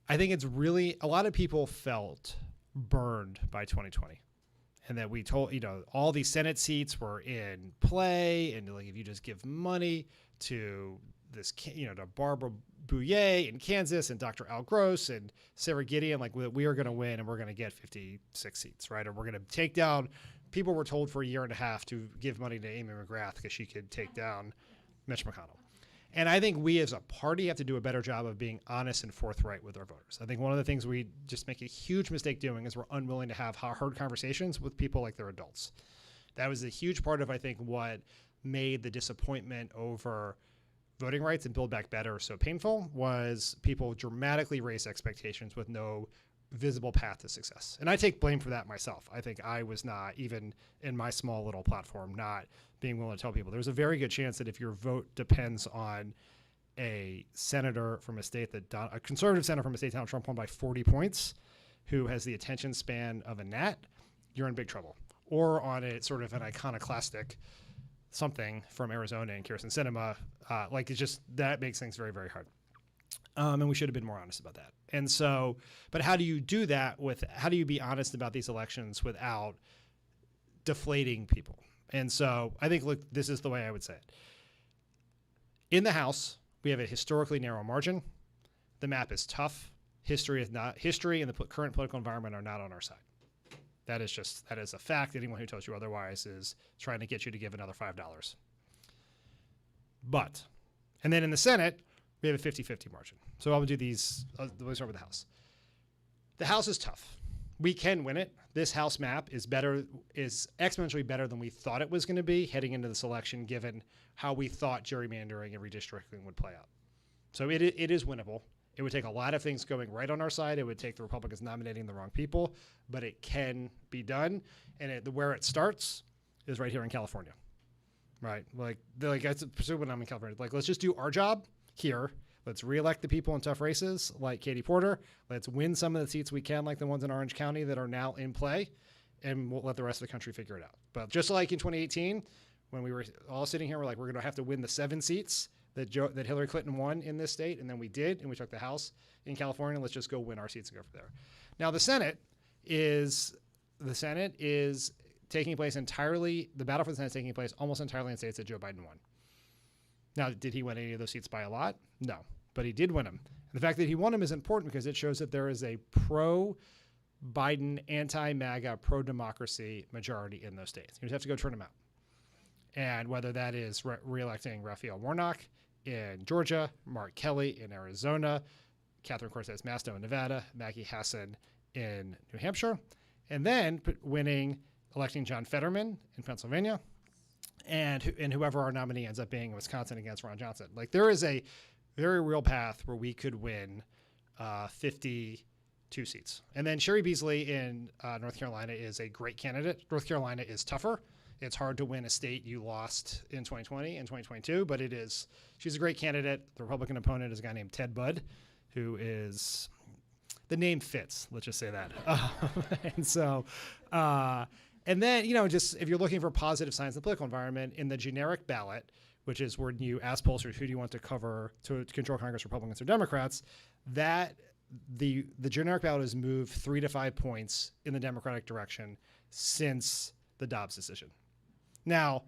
I think it's really, a lot of people felt burned by 2020, and that we told, all these Senate seats were in play, and like, if you just give money to this, to Barbara Bouyer in Kansas and Dr. Al Gross and Sarah Gideon, like, we are going to win and we're going to get 56 seats, right? And we're going to take down, people were told for a year and a half to give money to Amy McGrath because she could take down Mitch McConnell. And I think we as a party have to do a better job of being honest and forthright with our voters. I think one of the things we just make a huge mistake doing is we're unwilling to have hard conversations with people like they're adults. That was a huge part of, I think, what made the disappointment over voting rights and Build Back Better so painful, was people dramatically raised expectations with no visible path to success. And I take blame for that myself. I think I was not, even in my small little platform, not being willing to tell people. There's a very good chance that if your vote depends on a senator from a state a conservative senator from a state Donald Trump won by 40 points, who has the attention span of a gnat, you're in big trouble. Or on a sort of an iconoclastic something from Arizona and Kyrsten Sinema, that makes things very, very hard. And we should have been more honest about that. And so, but how do you do that how do you be honest about these elections without deflating people? And so I think, look, this is the way I would say it. In the House, we have a historically narrow margin. The map is tough. History and the current political environment are not on our side. That is a fact. Anyone who tells you otherwise is trying to get you to give another $5. But And then in the Senate, we have a 50-50 margin. So I'll do these. We'll start with the House. The House is tough. We can win it. This House map is exponentially better than we thought it was going to be heading into this election, given how we thought gerrymandering and redistricting would play out. So it is winnable. It would take a lot of things going right on our side. It would take the Republicans nominating the wrong people, but it can be done. And where it starts is right here in California, right? Like that's when I'm in California. Like, let's just do our job here. Let's reelect the people in tough races like Katie Porter. Let's win some of the seats we can, like the ones in Orange County that are now in play, and we'll let the rest of the country figure it out. But just like in 2018, when we were all sitting here, we're like, we're going to have to win the 7 seats that Hillary Clinton won in this state, and then we did, and we took the House in California. Let's just go win our seats and go from there. Now the Senate is taking place entirely. The battle for the Senate is taking place almost entirely in states that Joe Biden won. Now, did he win any of those seats by a lot? No, but he did win them. And the fact that he won them is important because it shows that there is a pro-Biden, anti-MAGA, pro-democracy majority in those states. You just have to go turn them out. And whether that is re-electing Raphael Warnock in Georgia, Mark Kelly in Arizona, Catherine Cortez Masto in Nevada, Maggie Hassan in New Hampshire, and then electing John Fetterman in Pennsylvania, and whoever our nominee ends up being in Wisconsin against Ron Johnson. Like, there is a very real path where we could win 52 seats. And then Sherry Beasley in North Carolina is a great candidate. North Carolina is tougher. It's hard to win a state you lost in 2020 and 2022, but she's a great candidate. The Republican opponent is a guy named Ted Budd, who is, the name fits, let's just say that. And so, and then, just if you're looking for positive signs in the political environment, in the generic ballot, which is where you ask pollsters who do you want to cover to control Congress, Republicans or Democrats, that the generic ballot has moved 3 to 5 points in the Democratic direction since the Dobbs decision. Now,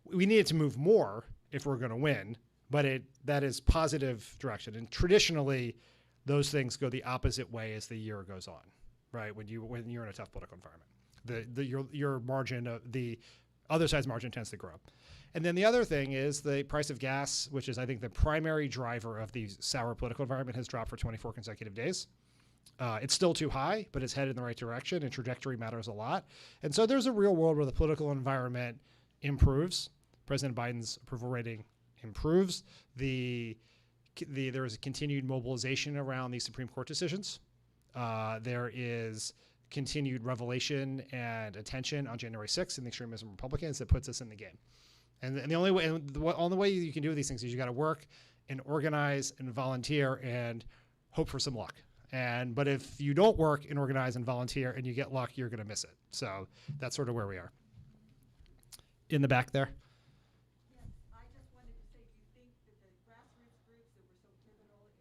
we need it to move more if we're going to win, but that is positive direction. And traditionally, those things go the opposite way as the year goes on, right? When you're in a tough political environment. Your margin, the other side's margin tends to grow. And then the other thing is the price of gas, which is, I think, the primary driver of the sour political environment, has dropped for 24 consecutive days. It's still too high, but it's headed in the right direction, and trajectory matters a lot. And so there's a real world where the political environment improves. President Biden's approval rating improves. There is a continued mobilization around these Supreme Court decisions. There is continued revelation and attention on January 6th and the extremism of Republicans that puts us in the game. And the only way you can do these things is you got to work and organize and volunteer and hope for some luck. But if you don't work and organize and volunteer and you get luck, you're going to miss it. So that's sort of where we are. In the back there.
Yes, I just wanted to say, do you think that the grassroots groups that were so pivotal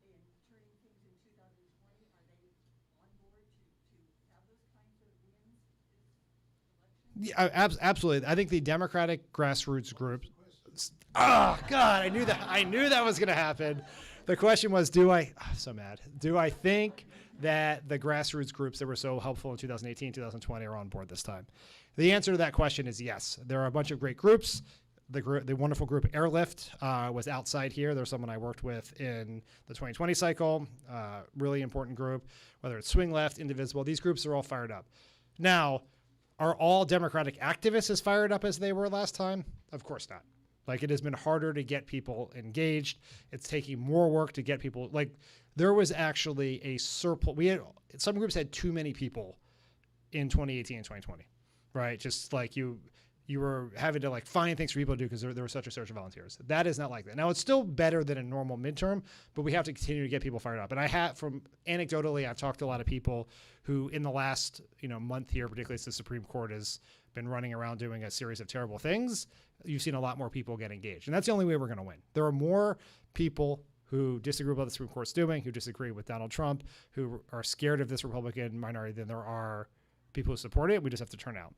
in turning things in 2020, are they on board to have those kinds of wins this election?
Yeah, absolutely. I think the Democratic grassroots group. Oh God, I knew that was going to happen. The question was, do I think that the grassroots groups that were so helpful in 2018, 2020 are on board this time? The answer to that question is yes. There are a bunch of great groups. The wonderful group Airlift was outside here. There's someone I worked with in the 2020 cycle. Really important group. Whether it's Swing Left, Indivisible, these groups are all fired up. Now, are all Democratic activists as fired up as they were last time? Of course not. Like, it has been harder to get people engaged. It's taking more work to get people. Like, there was actually a surplus. Some groups had too many people in 2018 and 2020, right? Just like you were having to like find things for people to do because there was such a surge of volunteers. That is not like that. Now, it's still better than a normal midterm, but we have to continue to get people fired up. And anecdotally, I've talked to a lot of people who in the last month here, particularly as the Supreme Court has been running around doing a series of terrible things, you've seen a lot more people get engaged. And that's the only way we're going to win. There are more people who disagree with what the Supreme Court's doing, who disagree with Donald Trump, who are scared of this Republican minority than there are people who support it. We just have to turn out.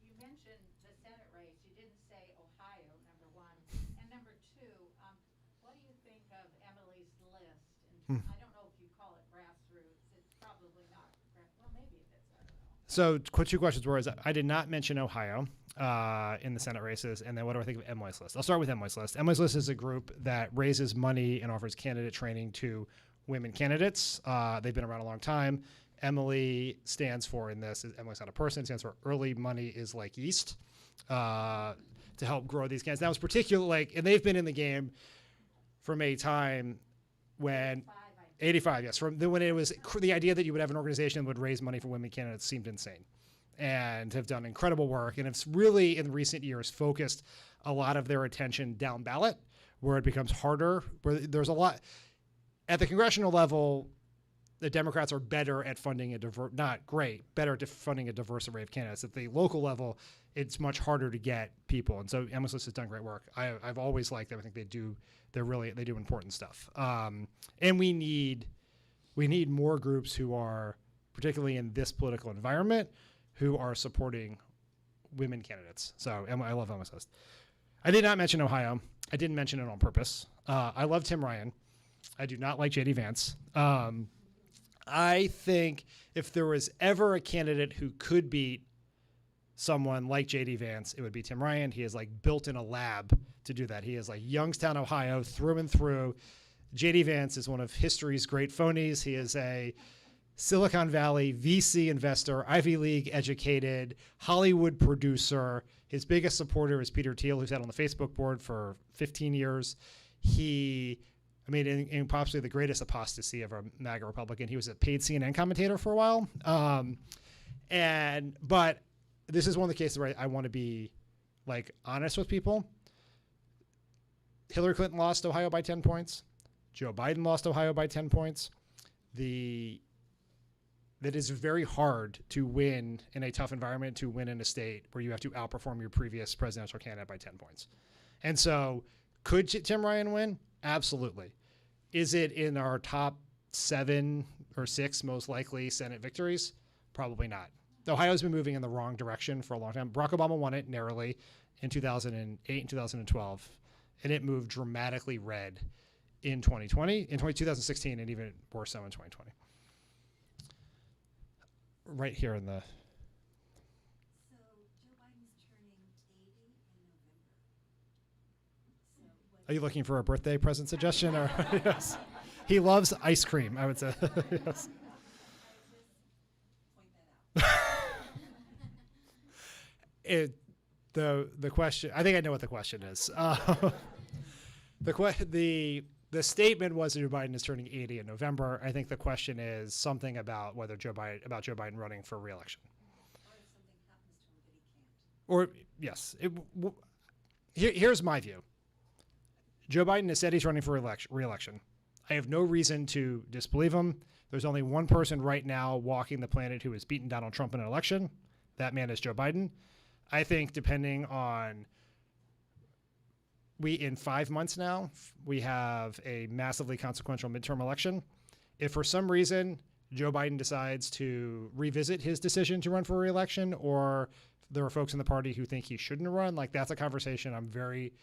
You mentioned the Senate race. You didn't say Ohio, number one. And number two, what do you think of Emily's list? And I don't know if you call it grassroots. It's probably not. Well, maybe it is. I don't know.
So two questions were, I did not mention Ohio in the Senate races. And then what do I think of Emily's List? I'll start with Emily's List. Emily's List is a group that raises money and offers candidate training to women candidates. They've been around a long time. Emily stands for, in this, Emily's not a person, it stands for Early Money is Like Yeast, to help grow these candidates. That was particularly, and they've been in the game from a time when 85, yes. From when it was the idea that you would have an organization that would raise money for women candidates seemed insane, and have done incredible work. And it's really in recent years focused a lot of their attention down ballot, where it becomes harder, where there's a lot at the congressional level. The Democrats are better at funding not great, better at funding a diverse array of candidates. At the local level, it's much harder to get people. And so Emily's List has done great work. I've always liked them. I think they do important stuff. And we need more groups who are, particularly in this political environment, who are supporting women candidates. So I love Emily's List. I did not mention Ohio. I didn't mention it on purpose. I love Tim Ryan. I do not like J.D. Vance. I think if there was ever a candidate who could beat someone like J.D. Vance, it would be Tim Ryan. He is like built in a lab to do that. He is like Youngstown, Ohio, through and through. J.D. Vance is one of history's great phonies. He is a Silicon Valley VC investor, Ivy League educated, Hollywood producer. His biggest supporter is Peter Thiel, who's had on the Facebook board for 15 years. In possibly the greatest apostasy of a MAGA Republican, he was a paid CNN commentator for a while. But this is one of the cases where I want to be like honest with people. Hillary Clinton lost Ohio by 10 points. Joe Biden lost Ohio by 10 points. That is very hard to win in a tough environment, to win in a state where you have to outperform your previous presidential candidate by 10 points. And so could Tim Ryan win? Absolutely. Is it in our top 7 or 6 most likely Senate victories? Probably not. Ohio's been moving in the wrong direction for a long time. Barack Obama won it narrowly in 2008 and 2012, and it moved dramatically red in 2020, in 2016, and even worse so in 2020. Right here in the...
So Joe Biden's turning 80 in November.
Are you looking for a birthday present suggestion? Or yes. He loves ice cream, I would say. Yes. The question, I think I know what the question is. The statement was that Joe Biden is turning 80 in November. I think the question is something about whether Joe Biden running for re-election. Or if something happens to him that he can't. Or yes, here's my view. Joe Biden has said he's running for re-election. I have no reason to disbelieve him. There's only one person right now walking the planet who has beaten Donald Trump in an election. That man is Joe Biden. I think depending on, in 5 months now, we have a massively consequential midterm election. If for some reason Joe Biden decides to revisit his decision to run for re-election, or there are folks in the party who think he shouldn't run, like that's a conversation I'm very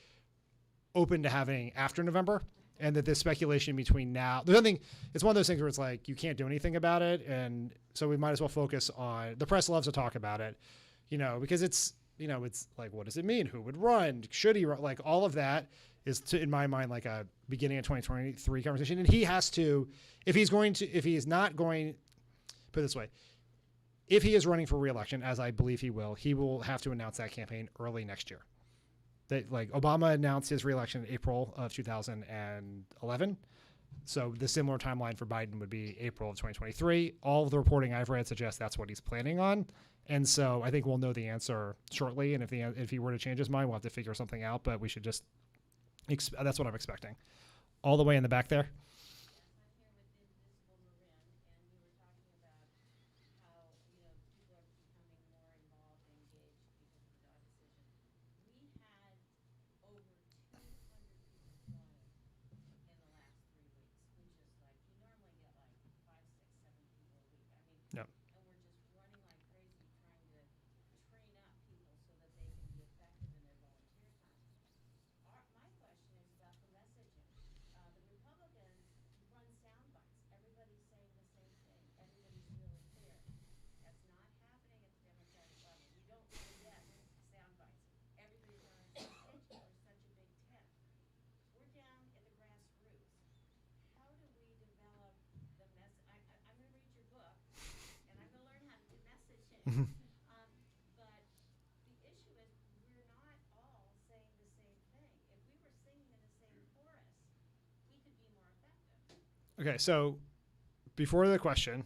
open to having after November. And that this speculation between now, it's one of those things where it's like, you can't do anything about it. And so we might as well focus on, the press loves to talk about it, because it's like, what does it mean? Who would run? Should he run? Like all of that is, in my mind, like a beginning of 2023 conversation. And he has to, if he is not going, put it this way, if he is running for re-election, as I believe he will have to announce that campaign early next year. Like Obama announced his re-election in April of 2011. So the similar timeline for Biden would be April of 2023. All of the reporting I've read suggests that's what he's planning on. And so I think we'll know the answer shortly. And if he were to change his mind, we'll have to figure something out. But we should just, that's what I'm expecting. All the way in the back there. Okay, so before the question,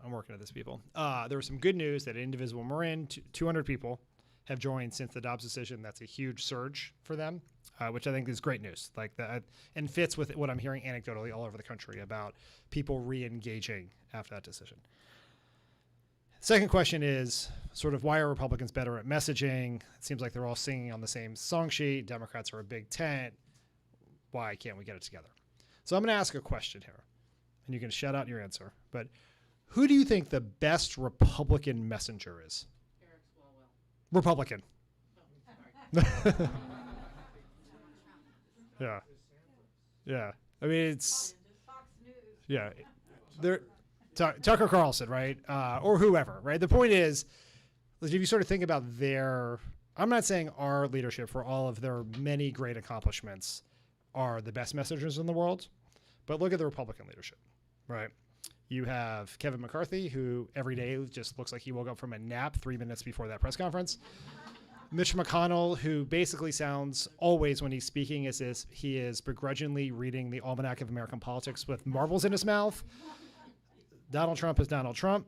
I'm working at this, people. There was some good news that Indivisible Marin, 200 people have joined since the Dobbs decision. That's a huge surge for them, which I think is great news. Like that, and fits with what I'm hearing anecdotally all over the country about people re-engaging after that decision. Second question is sort of why are Republicans better at messaging? It seems like they're all singing on the same song sheet. Democrats are a big tent. Why can't we get it together? So I'm going to ask a question here, and you can shout out your answer. But who do you think the best Republican messenger is?
Eric Swalwell.
Republican. Yeah. Yeah. I mean, it's,
Fox News.
yeah. Tucker Carlson, right? Or whoever, right? The point is, if you sort of think about I'm not saying our leadership for all of their many great accomplishments are the best messengers in the world, but look at the Republican leadership, right? You have Kevin McCarthy, who every day just looks like he woke up from a nap 3 minutes before that press conference. Mitch McConnell, who basically sounds always when he's speaking as if he is begrudgingly reading the Almanac of American Politics with marbles in his mouth. Donald Trump is Donald Trump,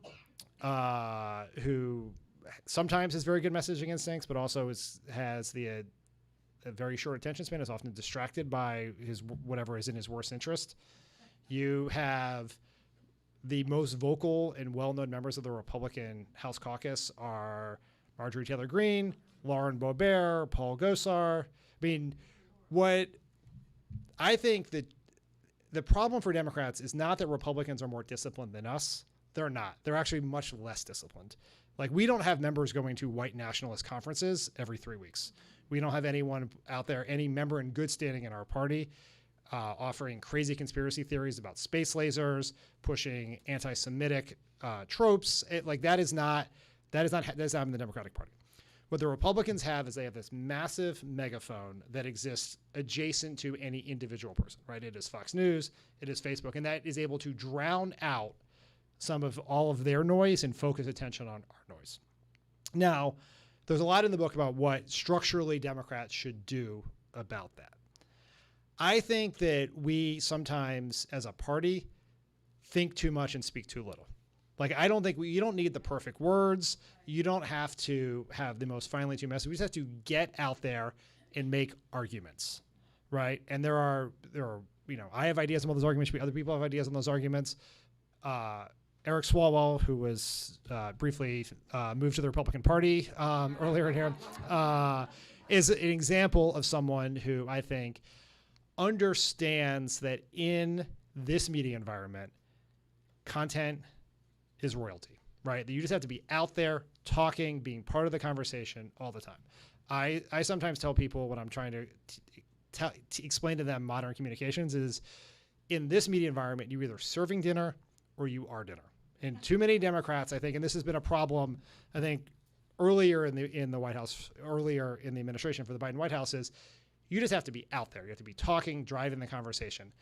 who sometimes has very good messaging instincts, but also has a very short attention span, is often distracted by whatever is in his worst interest. You have the most vocal and well-known members of the Republican House caucus are Marjorie Taylor Greene, Lauren Boebert, Paul Gosar. I mean, what I think that the problem for Democrats is not that Republicans are more disciplined than us. They're not. They're actually much less disciplined. Like, we don't have members going to white nationalist conferences every 3 weeks. We don't have anyone out there, any member in good standing in our party, offering crazy conspiracy theories about space lasers, pushing anti-Semitic tropes. That is not in the Democratic Party. What the Republicans have is they have this massive megaphone that exists adjacent to any individual person, right? It is Fox News, it is Facebook, and that is able to drown out some of all of their noise and focus attention on our noise. Now, there's a lot in the book about what structurally Democrats should do about that. I think that we sometimes, as a party, think too much and speak too little. Like, I don't think you don't need the perfect words. You don't have to have the most finely tuned message. We just have to get out there and make arguments, right? And there are, I have ideas on those arguments. Other people have ideas on those arguments. Eric Swalwell, who was briefly moved to the Republican Party earlier in here, is an example of someone who I think understands that in this media environment, content is royalty, right? That you just have to be out there talking, being part of the conversation all the time. I sometimes tell people when I'm trying to explain to them modern communications is, in this media environment, you're either serving dinner or you are dinner. And too many Democrats, I think, and this has been a problem, I think, earlier in the White House, earlier in the administration for the Biden White House, is you just have to be out there. You have to be talking, driving the conversation.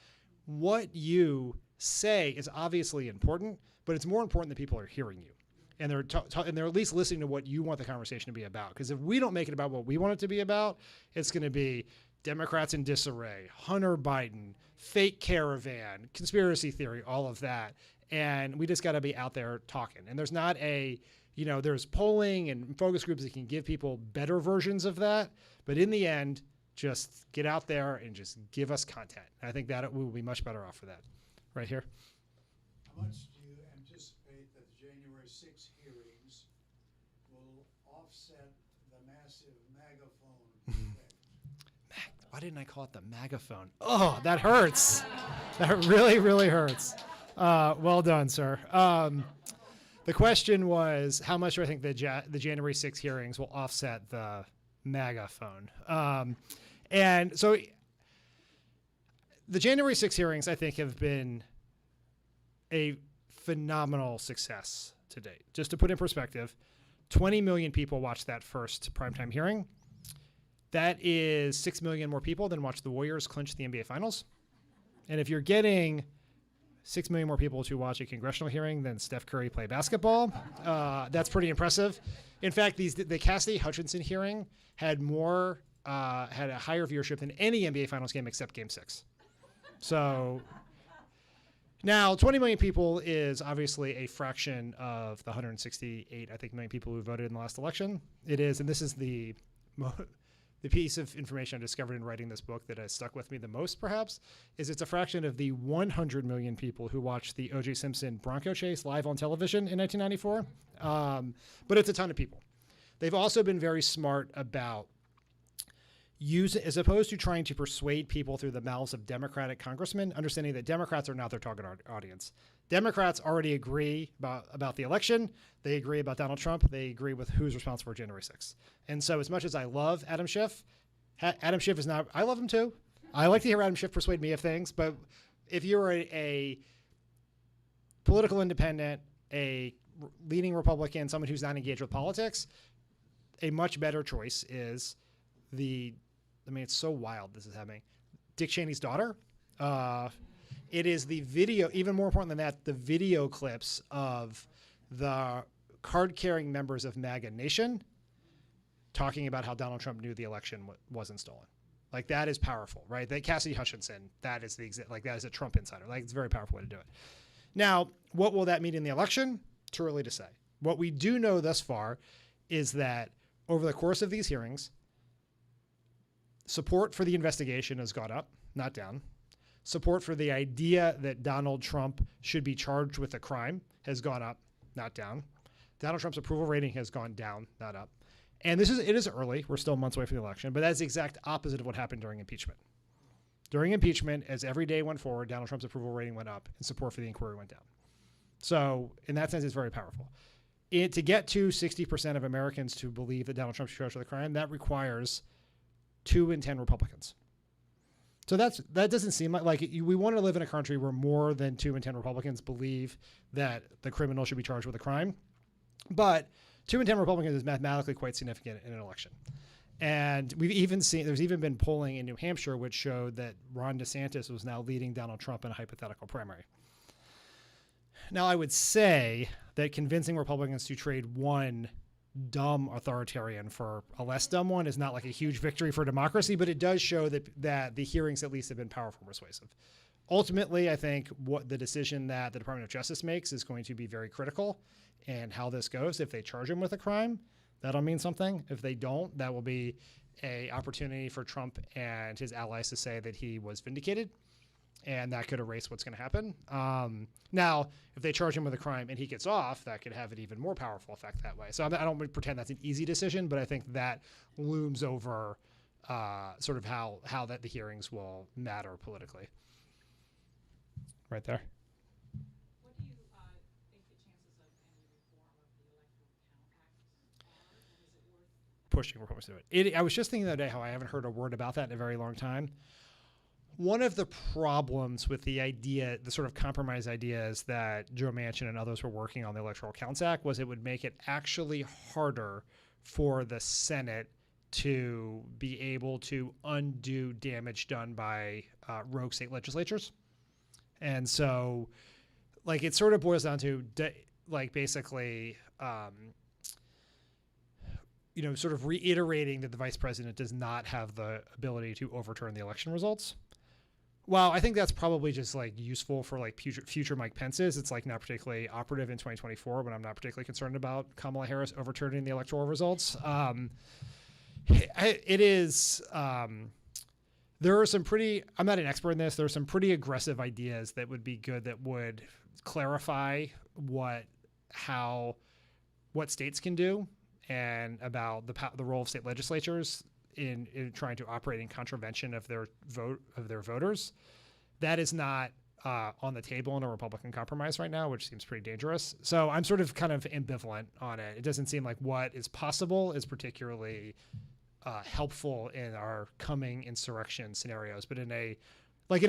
What you say is obviously important, but it's more important that people are hearing you. And they're at least listening to what you want the conversation to be about. Because if we don't make it about what we want it to be about, it's going to be Democrats in disarray, Hunter Biden, fake caravan, conspiracy theory, all of that. And we just got to be out there talking. And there's not there's polling and focus groups that can give people better versions of that. But in the end, just get out there and just give us content. And I think that we will be much better off for that. Right here.
How much do you anticipate that the January 6 hearings will offset the massive megaphone effect?
Why didn't I call it the megaphone? Oh, that hurts. That really, really hurts. Well done, sir. The question was, how much do I think the January 6 hearings will offset the megaphone? And so the January 6 hearings, I think, have been a phenomenal success to date. Just to put in perspective, 20 million people watched that first primetime hearing. That is 6 million more people than watched the Warriors clinch the NBA Finals. And if you're getting 6 million more people to watch a congressional hearing than Steph Curry play basketball, that's pretty impressive. In fact, the Cassidy Hutchinson hearing had a higher viewership than any NBA Finals game except Game 6. So Now, 20 million people is obviously a fraction of the 168, I think, million people who voted in the last election. It is, and this is the piece of information I discovered in writing this book that has stuck with me the most, perhaps, is it's a fraction of the 100 million people who watched the O.J. Simpson Bronco chase live on television in 1994. But it's a ton of people. They've also been very smart about as opposed to trying to persuade people through the mouths of Democratic congressmen, understanding that Democrats are not their target audience. Democrats already agree about the election. They agree about Donald Trump. They agree with who's responsible for January 6th. And so as much as I love Adam Schiff, Adam Schiff is not, I love him too. I like to hear Adam Schiff persuade me of things, but if you're a political independent, a leading Republican, someone who's not engaged with politics, a much better choice is it's so wild this is happening. Dick Cheney's daughter. It is the video, even more important than that, the video clips of the card-carrying members of MAGA Nation talking about how Donald Trump knew the election wasn't stolen. Like, that is powerful, right? That Cassidy Hutchinson, that is that is a Trump insider. Like, it's a very powerful way to do it. Now, what will that mean in the election? Too early to say. What we do know thus far is that over the course of these hearings, support for the investigation has gone up, not down. Support for the idea that Donald Trump should be charged with a crime has gone up, not down. Donald Trump's approval rating has gone down, not up. And it is early. We're still months away from the election, but that's the exact opposite of what happened during impeachment. During impeachment, as every day went forward, Donald Trump's approval rating went up and support for the inquiry went down. So in that sense, it's very powerful. To get to 60% of Americans to believe that Donald Trump should be charged with a crime, that requires 2 in 10 Republicans. So that doesn't seem like we want to live in a country where more than 2 in 10 Republicans believe that the criminal should be charged with a crime. But 2 in 10 Republicans is mathematically quite significant in an election. And we've even seen, there's even been polling in New Hampshire which showed that Ron DeSantis was now leading Donald Trump in a hypothetical primary. Now, I would say that convincing Republicans to trade one dumb authoritarian for a less dumb one is not like a huge victory for democracy, but it does show that the hearings at least have been powerful and persuasive. Ultimately, I think what the decision that the Department of Justice makes is going to be very critical in how this goes. If they charge him with a crime, that'll mean something. If they don't, that will be an opportunity for Trump and his allies to say that he was vindicated, and that could erase what's going to happen. Now, if they charge him with a crime and he gets off, that could have an even more powerful effect that way. So I don't pretend that's an easy decision, but I think that looms over sort of how that the hearings will matter politically. Right there.
What do you think the chances of any reform of the Electoral Count Act are, and is it worth
Pushing Republicans to do it. I was just thinking the other day how I haven't heard a word about that in a very long time. One of the problems with the sort of compromise ideas that Joe Manchin and others were working on the Electoral Counts Act was it would make it actually harder for the Senate to be able to undo damage done by rogue state legislatures. And so, like, it sort of boils down to, basically, sort of reiterating that the vice president does not have the ability to overturn the election results. Well, I think that's probably just useful for future Mike Pence's. It's not particularly operative in 2024, but I'm not particularly concerned about Kamala Harris overturning the electoral results. It is. There are some I'm not an expert in this. There are some pretty aggressive ideas that would be good that would clarify what states can do and about the role of state legislatures in trying to operate in contravention of their voters. That is not on the table in a Republican compromise right now, which seems pretty dangerous. So I'm sort of kind of ambivalent on it. It doesn't seem like what is possible is particularly helpful in our coming insurrection scenarios, but in a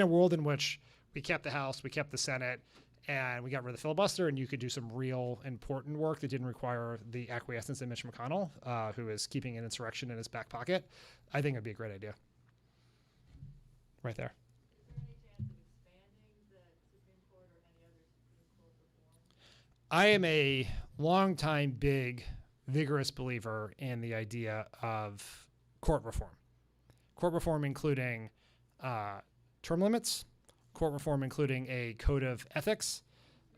world in which we kept the House, we kept the Senate, and we got rid of the filibuster, and you could do some real important work that didn't require the acquiescence of Mitch McConnell, who is keeping an insurrection in his back pocket, I think it'd be a great idea. Right there.
Is there any chance of expanding the Supreme Court or any other Supreme Court reform?
I am a longtime, big, vigorous believer in the idea of court reform. Court reform including term limits, court reform, including a code of ethics.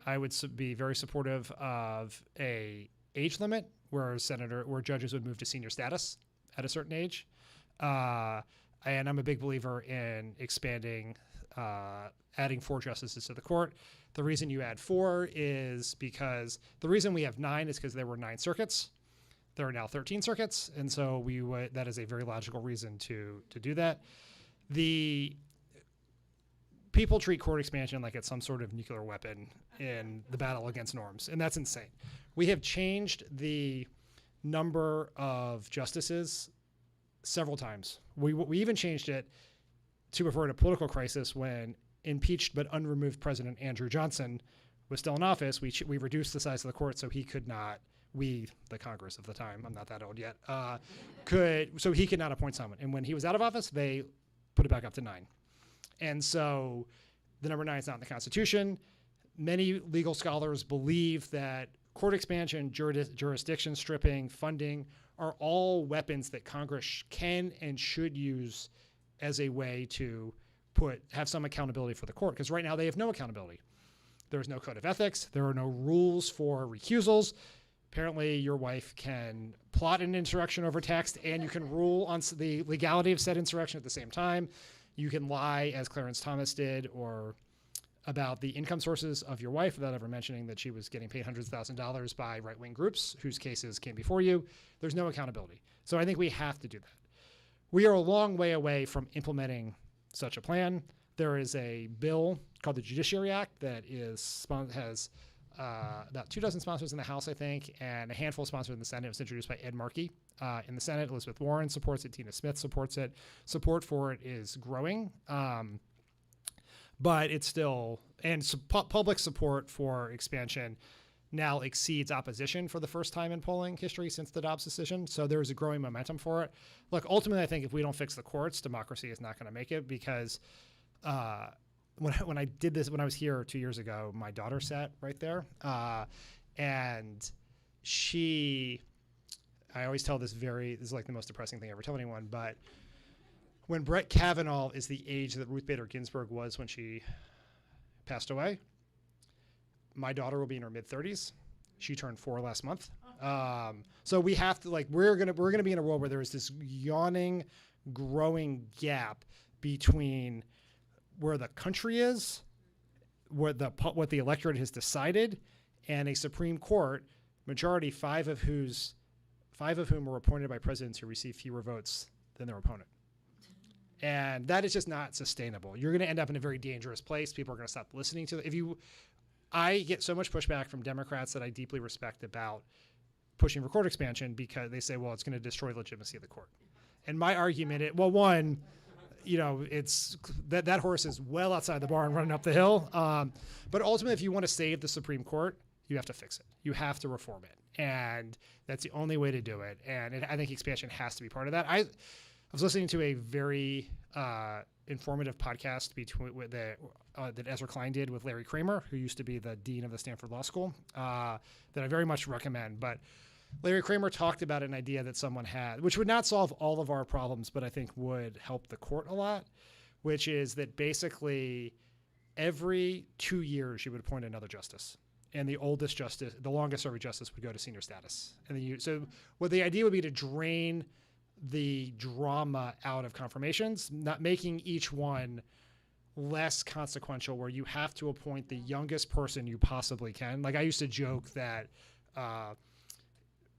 I would be very supportive of a age limit where judges would move to senior status at a certain age. And I'm a big believer in expanding, adding 4 justices to the court. The reason you add 4 is because the reason we have 9 is because there were 9 circuits. There are now 13 circuits, and so that is a very logical reason to do that. People treat court expansion like it's some sort of nuclear weapon in the battle against norms, and that's insane. We have changed the number of justices several times. We even changed it to avert a political crisis when impeached but unremoved President Andrew Johnson was still in office. We reduced the size of the court so he could not, the Congress of the time, I'm not that old yet, so he could not appoint someone. And when he was out of office, they put it back up to 9. And so the number 9 is not in the Constitution. Many legal scholars believe that court expansion, jurisdiction stripping, funding are all weapons that Congress can and should use as a way to have some accountability for the court. Because right now they have no accountability. There is no code of ethics. There are no rules for recusals. Apparently your wife can plot an insurrection over text and you can rule on the legality of said insurrection at the same time. You can lie, as Clarence Thomas did, or about the income sources of your wife without ever mentioning that she was getting paid hundreds of thousands of dollars by right-wing groups whose cases came before you. There's no accountability. So I think we have to do that. We are a long way away from implementing such a plan. There is a bill called the Judiciary Act that has about 24 sponsors in the House, I think, and a handful of sponsors in the Senate. It was introduced by Ed Markey. In the Senate, Elizabeth Warren supports it. Tina Smith supports it. Support for it is growing. But it's still, and public support for expansion now exceeds opposition for the first time in polling history since the Dobbs decision. So there's a growing momentum for it. Look, ultimately, I think if we don't fix the courts, democracy is not going to make it because when I did this, when I was here 2 years ago, my daughter sat right there. And I always tell this is like the most depressing thing I ever tell anyone, but when Brett Kavanaugh is the age that Ruth Bader Ginsburg was when she passed away, my daughter will be in her mid-30s. She turned 4 last month. So we have to, we're gonna be in a world where there is this yawning, growing gap between where the country is, what the electorate has decided, and a Supreme Court majority, 5 of whom were appointed by presidents who received fewer votes than their opponent. And that is just not sustainable. You're going to end up in a very dangerous place. People are going to stop listening to it. I get so much pushback from Democrats that I deeply respect about pushing for court expansion because they say, well, it's going to destroy the legitimacy of the court. And my argument is, well, one, it's that horse is well outside the barn running up the hill. But ultimately, if you want to save the Supreme Court, you have to fix it. You have to reform it. And that's the only way to do it. And I think expansion has to be part of that. I was listening to a very informative podcast that Ezra Klein did with Larry Kramer, who used to be the dean of the Stanford Law School, that I very much recommend. But Larry Kramer talked about an idea that someone had, which would not solve all of our problems, but I think would help the court a lot, which is that basically every 2 years you would appoint another justice. And the longest serving justice would go to senior status. So what the idea would be to drain the drama out of confirmations, not making each one less consequential where you have to appoint the youngest person you possibly can. Like I used to joke that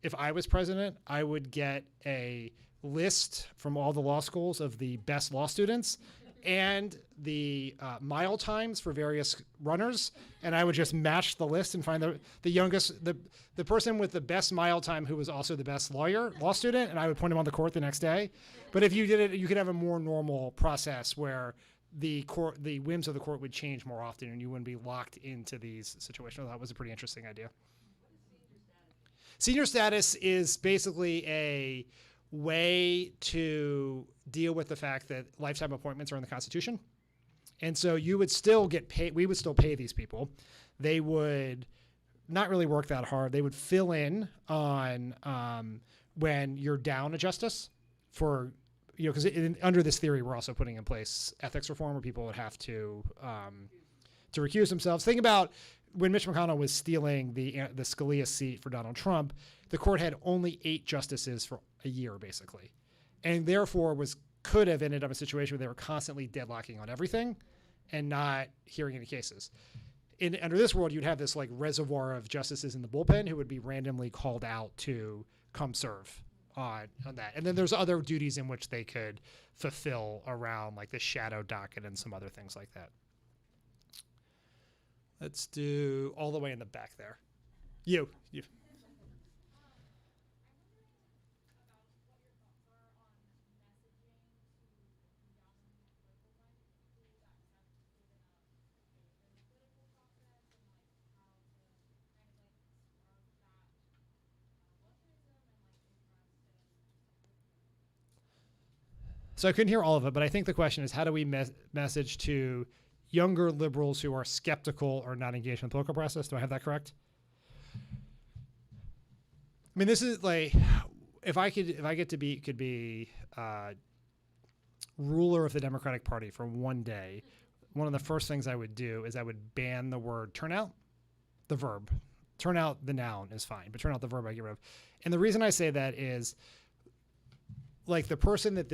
if I was president, I would get a list from all the law schools of the best law students and the mile times for various runners, and I would just match the list and find the youngest, the person with the best mile time who was also the best law student, and I would point him on the court the next day. But if you did it, you could have a more normal process where the whims of the court would change more often, and you wouldn't be locked into these situations. That was a pretty interesting idea. Senior status is basically a way to deal with the fact that lifetime appointments are in the Constitution. And so you would still get paid. We would still pay these people. They would not really work that hard. They would fill in on when you're down a justice for because under this theory, we're also putting in place ethics reform where people would have to recuse themselves. Think about when Mitch McConnell was stealing the Scalia seat for Donald Trump, the court had only 8 justices for a year, basically, and therefore could have ended up in a situation where they were constantly deadlocking on everything and not hearing any cases. Under this world, you'd have this like reservoir of justices in the bullpen who would be randomly called out to come serve on that. And then there's other duties in which they could fulfill around like the shadow docket and some other things like that. Let's do all the way in the back there. You. So I couldn't hear all of it, but I think the question is, how do we message to younger liberals who are skeptical or not engaged in the political process? Do I have that correct? I mean, this is like, if I could be ruler of the Democratic Party for one day, one of the first things I would do is I would ban the word turnout, the verb. Turnout, the noun is fine, but turnout, the verb, I get rid of. And the reason I say that is, like, the person that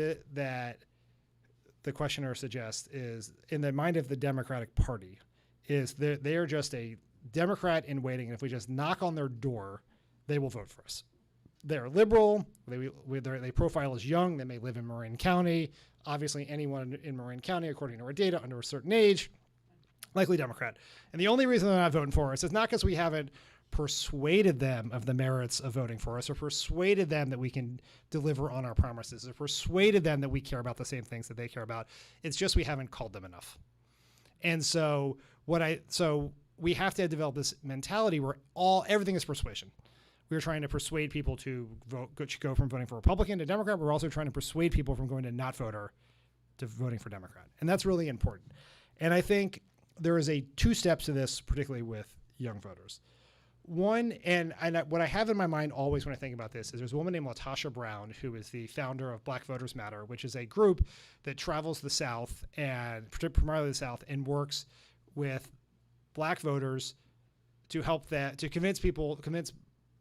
the questioner suggests is in the mind of the Democratic Party is they are just a Democrat in waiting. And if we just knock on their door, they will vote for us. They're liberal. They profile as young. They may live in Marin County. Obviously, anyone in Marin County, according to our data, under a certain age, likely Democrat. And the only reason they're not voting for us is not because we haven't persuaded them of the merits of voting for us, or persuaded them that we can deliver on our promises, or persuaded them that we care about the same things that they care about. It's just we haven't called them enough. And so we have to develop this mentality where everything is persuasion. We're trying to persuade people to go from voting for Republican to Democrat. We're also trying to persuade people from going to not voter to voting for Democrat. And that's really important. And I think there is 2 steps to this, particularly with young voters. One, and what I have in my mind always when I think about this is there's a woman named LaTosha Brown, who is the founder of Black Voters Matter, which is a group that travels the South, and primarily the South, and works with Black voters to help to convince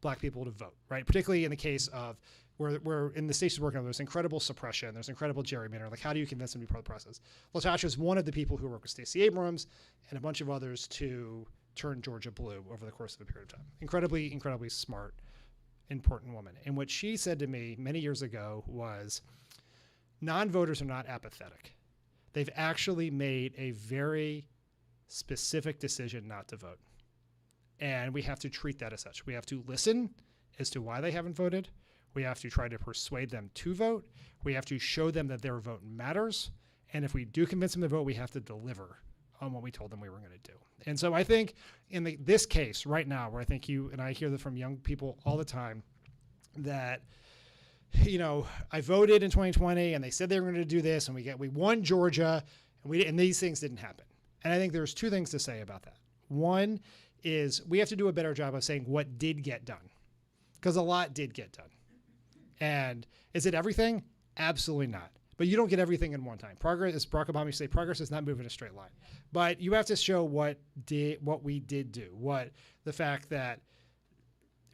Black people to vote, right? Particularly in the case of where in the states she's working on, there's incredible suppression, there's incredible gerrymandering. Like, how do you convince them to be part of the process? LaTosha is one of the people who work with Stacey Abrams and a bunch of others to turn Georgia blue over the course of a period of time. Incredibly, incredibly smart, important woman. And what she said to me many years ago was, non-voters are not apathetic. They've actually made a very specific decision not to vote. And we have to treat that as such. We have to listen as to why they haven't voted. We have to try to persuade them to vote. We have to show them that their vote matters. And if we do convince them to vote, we have to deliver on what we told them we were going to do. And so I think in this case right now, where I think you and I hear that from young people all the time, that, I voted in 2020 and they said they were going to do this, and we won Georgia, and these things didn't happen. And I think there's 2 things to say about that. One is we have to do a better job of saying what did get done, because a lot did get done. And is it everything? Absolutely not. But you don't get everything in one time. Progress, as Barack Obama used to say, progress does not move in a straight line. But you have to show what we did do. The fact that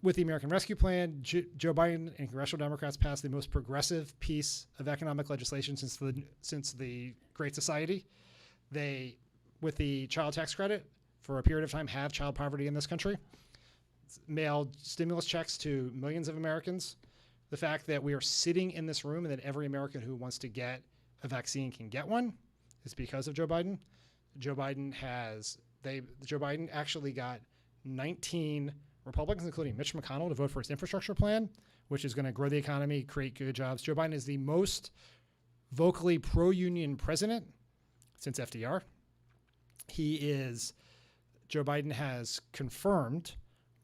with the American Rescue Plan, Joe Biden and congressional Democrats passed the most progressive piece of economic legislation since the Great Society. They, with the child tax credit, for a period of time, have child poverty in this country. Mailed stimulus checks to millions of Americans. The fact that we are sitting in this room and that every American who wants to get a vaccine can get one is because of Joe Biden. Joe Biden actually got 19 Republicans, including Mitch McConnell, to vote for his infrastructure plan, which is going to grow the economy, create good jobs. Joe Biden is the most vocally pro-union president since FDR. Joe Biden has confirmed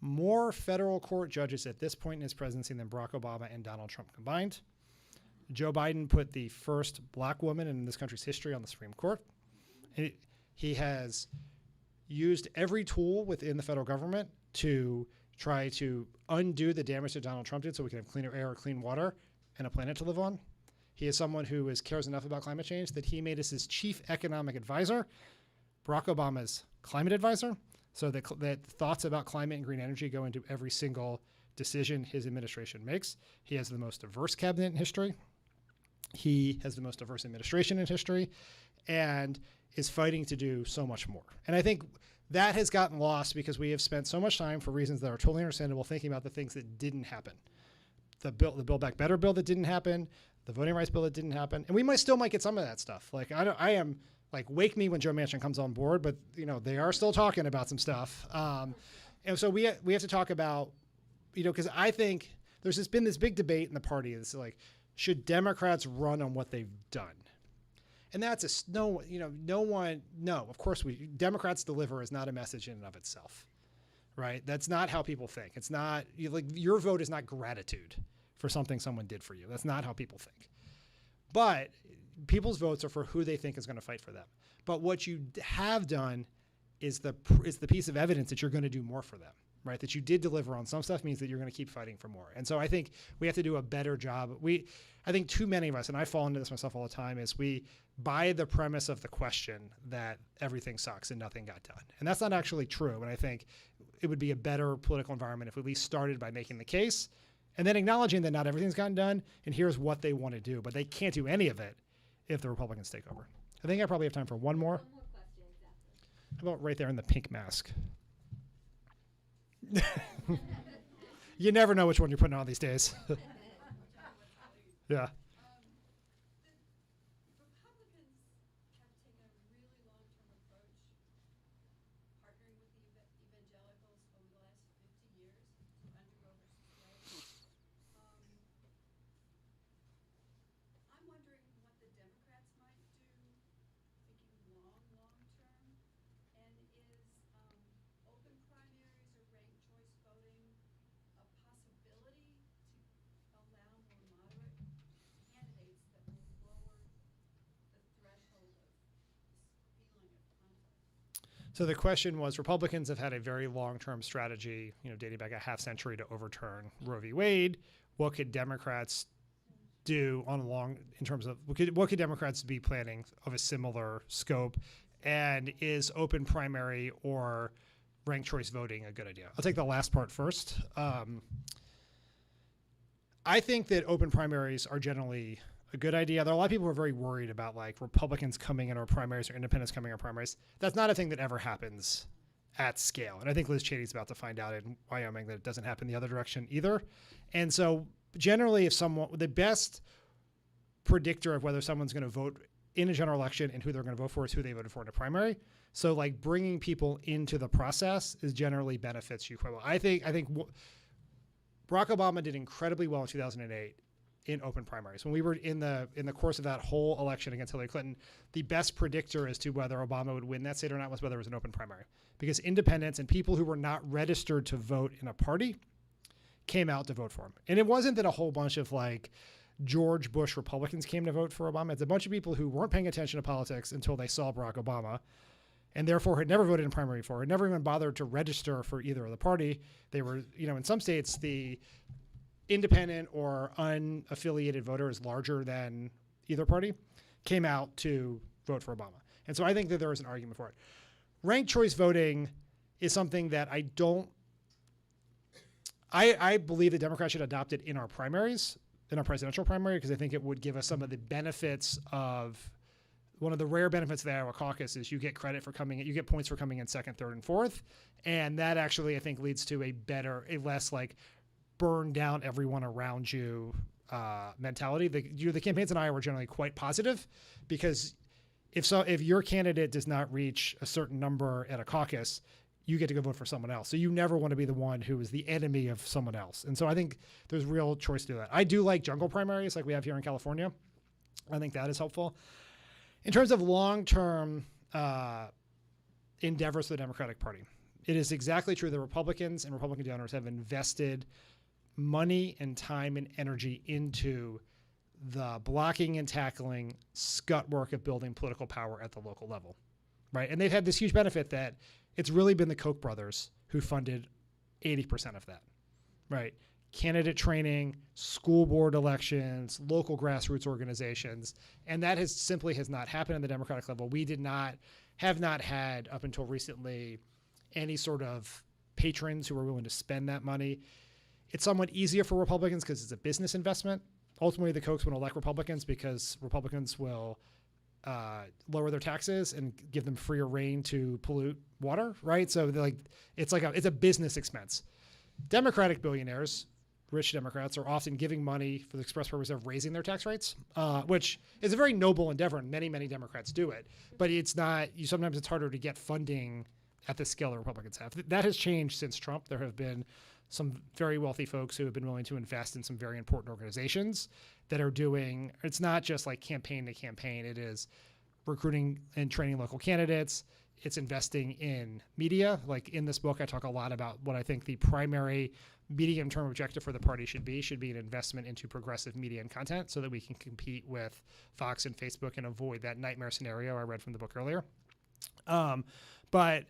more federal court judges at this point in his presidency than Barack Obama and Donald Trump combined. Joe Biden put the first Black woman in this country's history on the Supreme Court. He has used every tool within the federal government to try to undo the damage that Donald Trump did so we can have cleaner air, clean water, and a planet to live on. He is someone who cares enough about climate change that he made us his chief economic advisor, Barack Obama's climate advisor, so that thoughts about climate and green energy go into every single decision his administration makes. He has the most diverse cabinet in history. He has the most diverse administration in history, and is fighting to do so much more. And I think that has gotten lost because we have spent so much time, for reasons that are totally understandable, thinking about the things that didn't happen. The Build Back Better bill that didn't happen, the voting rights bill that didn't happen, and we still might get some of that stuff. Like I am like, wake me when Joe Manchin comes on board, but they are still talking about some stuff, and so we have to talk about, because I think there's been this big debate in the party. It's like, should Democrats run on what they've done? And that's no. Of course, Democrats deliver is not a message in and of itself, right? That's not how people think. It's not your vote is not gratitude for something someone did for you. That's not how people think. But people's votes are for who they think is going to fight for them. But what you have done is the piece of evidence that you're going to do more for them, right? That you did deliver on some stuff means that you're going to keep fighting for more. And so I think we have to do a better job. I think too many of us, and I fall into this myself all the time, is we buy the premise of the question that everything sucks and nothing got done. And that's not actually true. And I think it would be a better political environment if we at least started by making the case and then acknowledging that not everything's gotten done and here's what they want to do. But they can't do any of it if the Republicans take over. I think I probably have time for one more.
One more question, exactly.
How about right there in the pink mask? You never know which one you're putting on these days. Yeah.
Republicans have taken a really long-term approach, partnering with the evangelicals over the last 50 years to undergo versus slave. I'm wondering what the Democrats might do, thinking long-term, and is open primaries or ranked choice voting a possibility to allow more moderate candidates that will lower the threshold of this feeling of conflict?
So the question was, Republicans have had a very long-term strategy, dating back a half century to overturn Roe v. Wade. What could Democrats do in terms of what could Democrats be planning of a similar scope? And is open primary or ranked choice voting a good idea? I'll take the last part first. I think that open primaries are generally a good idea. There are a lot of people who are very worried about Republicans coming in our primaries or independents coming in our primaries. That's not a thing that ever happens at scale. And I think Liz Cheney's about to find out in Wyoming that it doesn't happen the other direction either. And so generally, the best predictor of whether someone's going to vote in a general election and who they're going to vote for is who they voted for in a primary. So bringing people into the process is generally benefits you quite well. I think Barack Obama did incredibly well in 2008 in open primaries. When we were in the course of that whole election against Hillary Clinton, the best predictor as to whether Obama would win that state or not was whether it was an open primary, because independents and people who were not registered to vote in a party came out to vote for him. And it wasn't that a whole bunch of George Bush Republicans came to vote for Obama. It's a bunch of people who weren't paying attention to politics until they saw Barack Obama, and therefore had never voted in primary before, had never even bothered to register for either of the party. They were, in some states, the independent or unaffiliated voter is larger than either party, came out to vote for Obama. And so I think that there is an argument for it. Ranked choice voting is something that I believe the Democrats should adopt it in our primaries, in our presidential primary, because I think it would give us some of the benefits of one of the rare benefits of the Iowa caucus is you get points for coming in second, third, and fourth. And that actually, I think, leads to a less burn down everyone around you mentality. The campaigns in Iowa are generally quite positive, because if your candidate does not reach a certain number at a caucus, you get to go vote for someone else. So you never want to be the one who is the enemy of someone else. And so I think there's real choice to do that. I do like jungle primaries like we have here in California. I think that is helpful. In terms of long-term endeavors for the Democratic Party, it is exactly true that Republicans and Republican donors have invested money and time and energy into the blocking and tackling scut work of building political power at the local level, right? And they've had this huge benefit that it's really been the Koch brothers who funded 80% of that, right? candidate training, school board elections, local grassroots organizations, and that has not happened on the Democratic level. We have not had up until recently any sort of patrons who are willing to spend that money. It's somewhat easier for Republicans because it's a business investment. Ultimately, the Kochs will elect Republicans because Republicans will lower their taxes and give them freer reign to pollute water, right? So it's a business expense. Democratic billionaires, rich Democrats, are often giving money for the express purpose of raising their tax rates, which is a very noble endeavor, and many, many Democrats do it. But sometimes it's harder to get funding at the scale that Republicans have. That has changed since Trump. There have been some very wealthy folks who have been willing to invest in some very important organizations that are doing, it's not just like campaign to campaign, it is recruiting and training local candidates. It's investing in media. Like in this book, I talk a lot about what I think the primary medium-term objective for the party should be an investment into progressive media and content so that we can compete with Fox and Facebook and avoid that nightmare scenario I read from the book earlier. But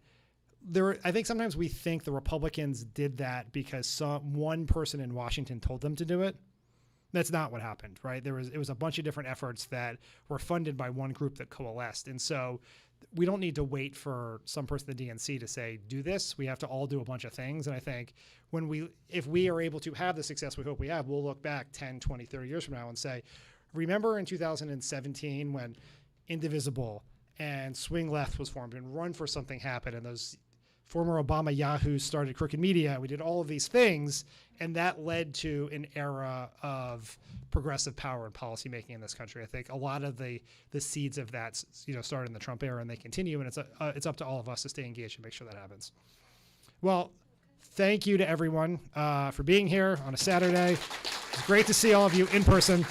I think sometimes we think the Republicans did that because one person in Washington told them to do it. That's not what happened, right? It was a bunch of different efforts that were funded by one group that coalesced. And so we don't need to wait for some person at the DNC to say, do this. We have to all do a bunch of things. And I think if we are able to have the success we hope we have, we'll look back 10, 20, 30 years from now and say, remember in 2017 when Indivisible and Swing Left was formed and Run for Something happened and those former Obama Yahoos started Crooked Media. We did all of these things, and that led to an era of progressive power and policymaking in this country. I think a lot of the seeds of that, started in the Trump era, and they continue. And it's up to all of us to stay engaged and make sure that happens. Well, thank you to everyone for being here on a Saturday. It's great to see all of you in person.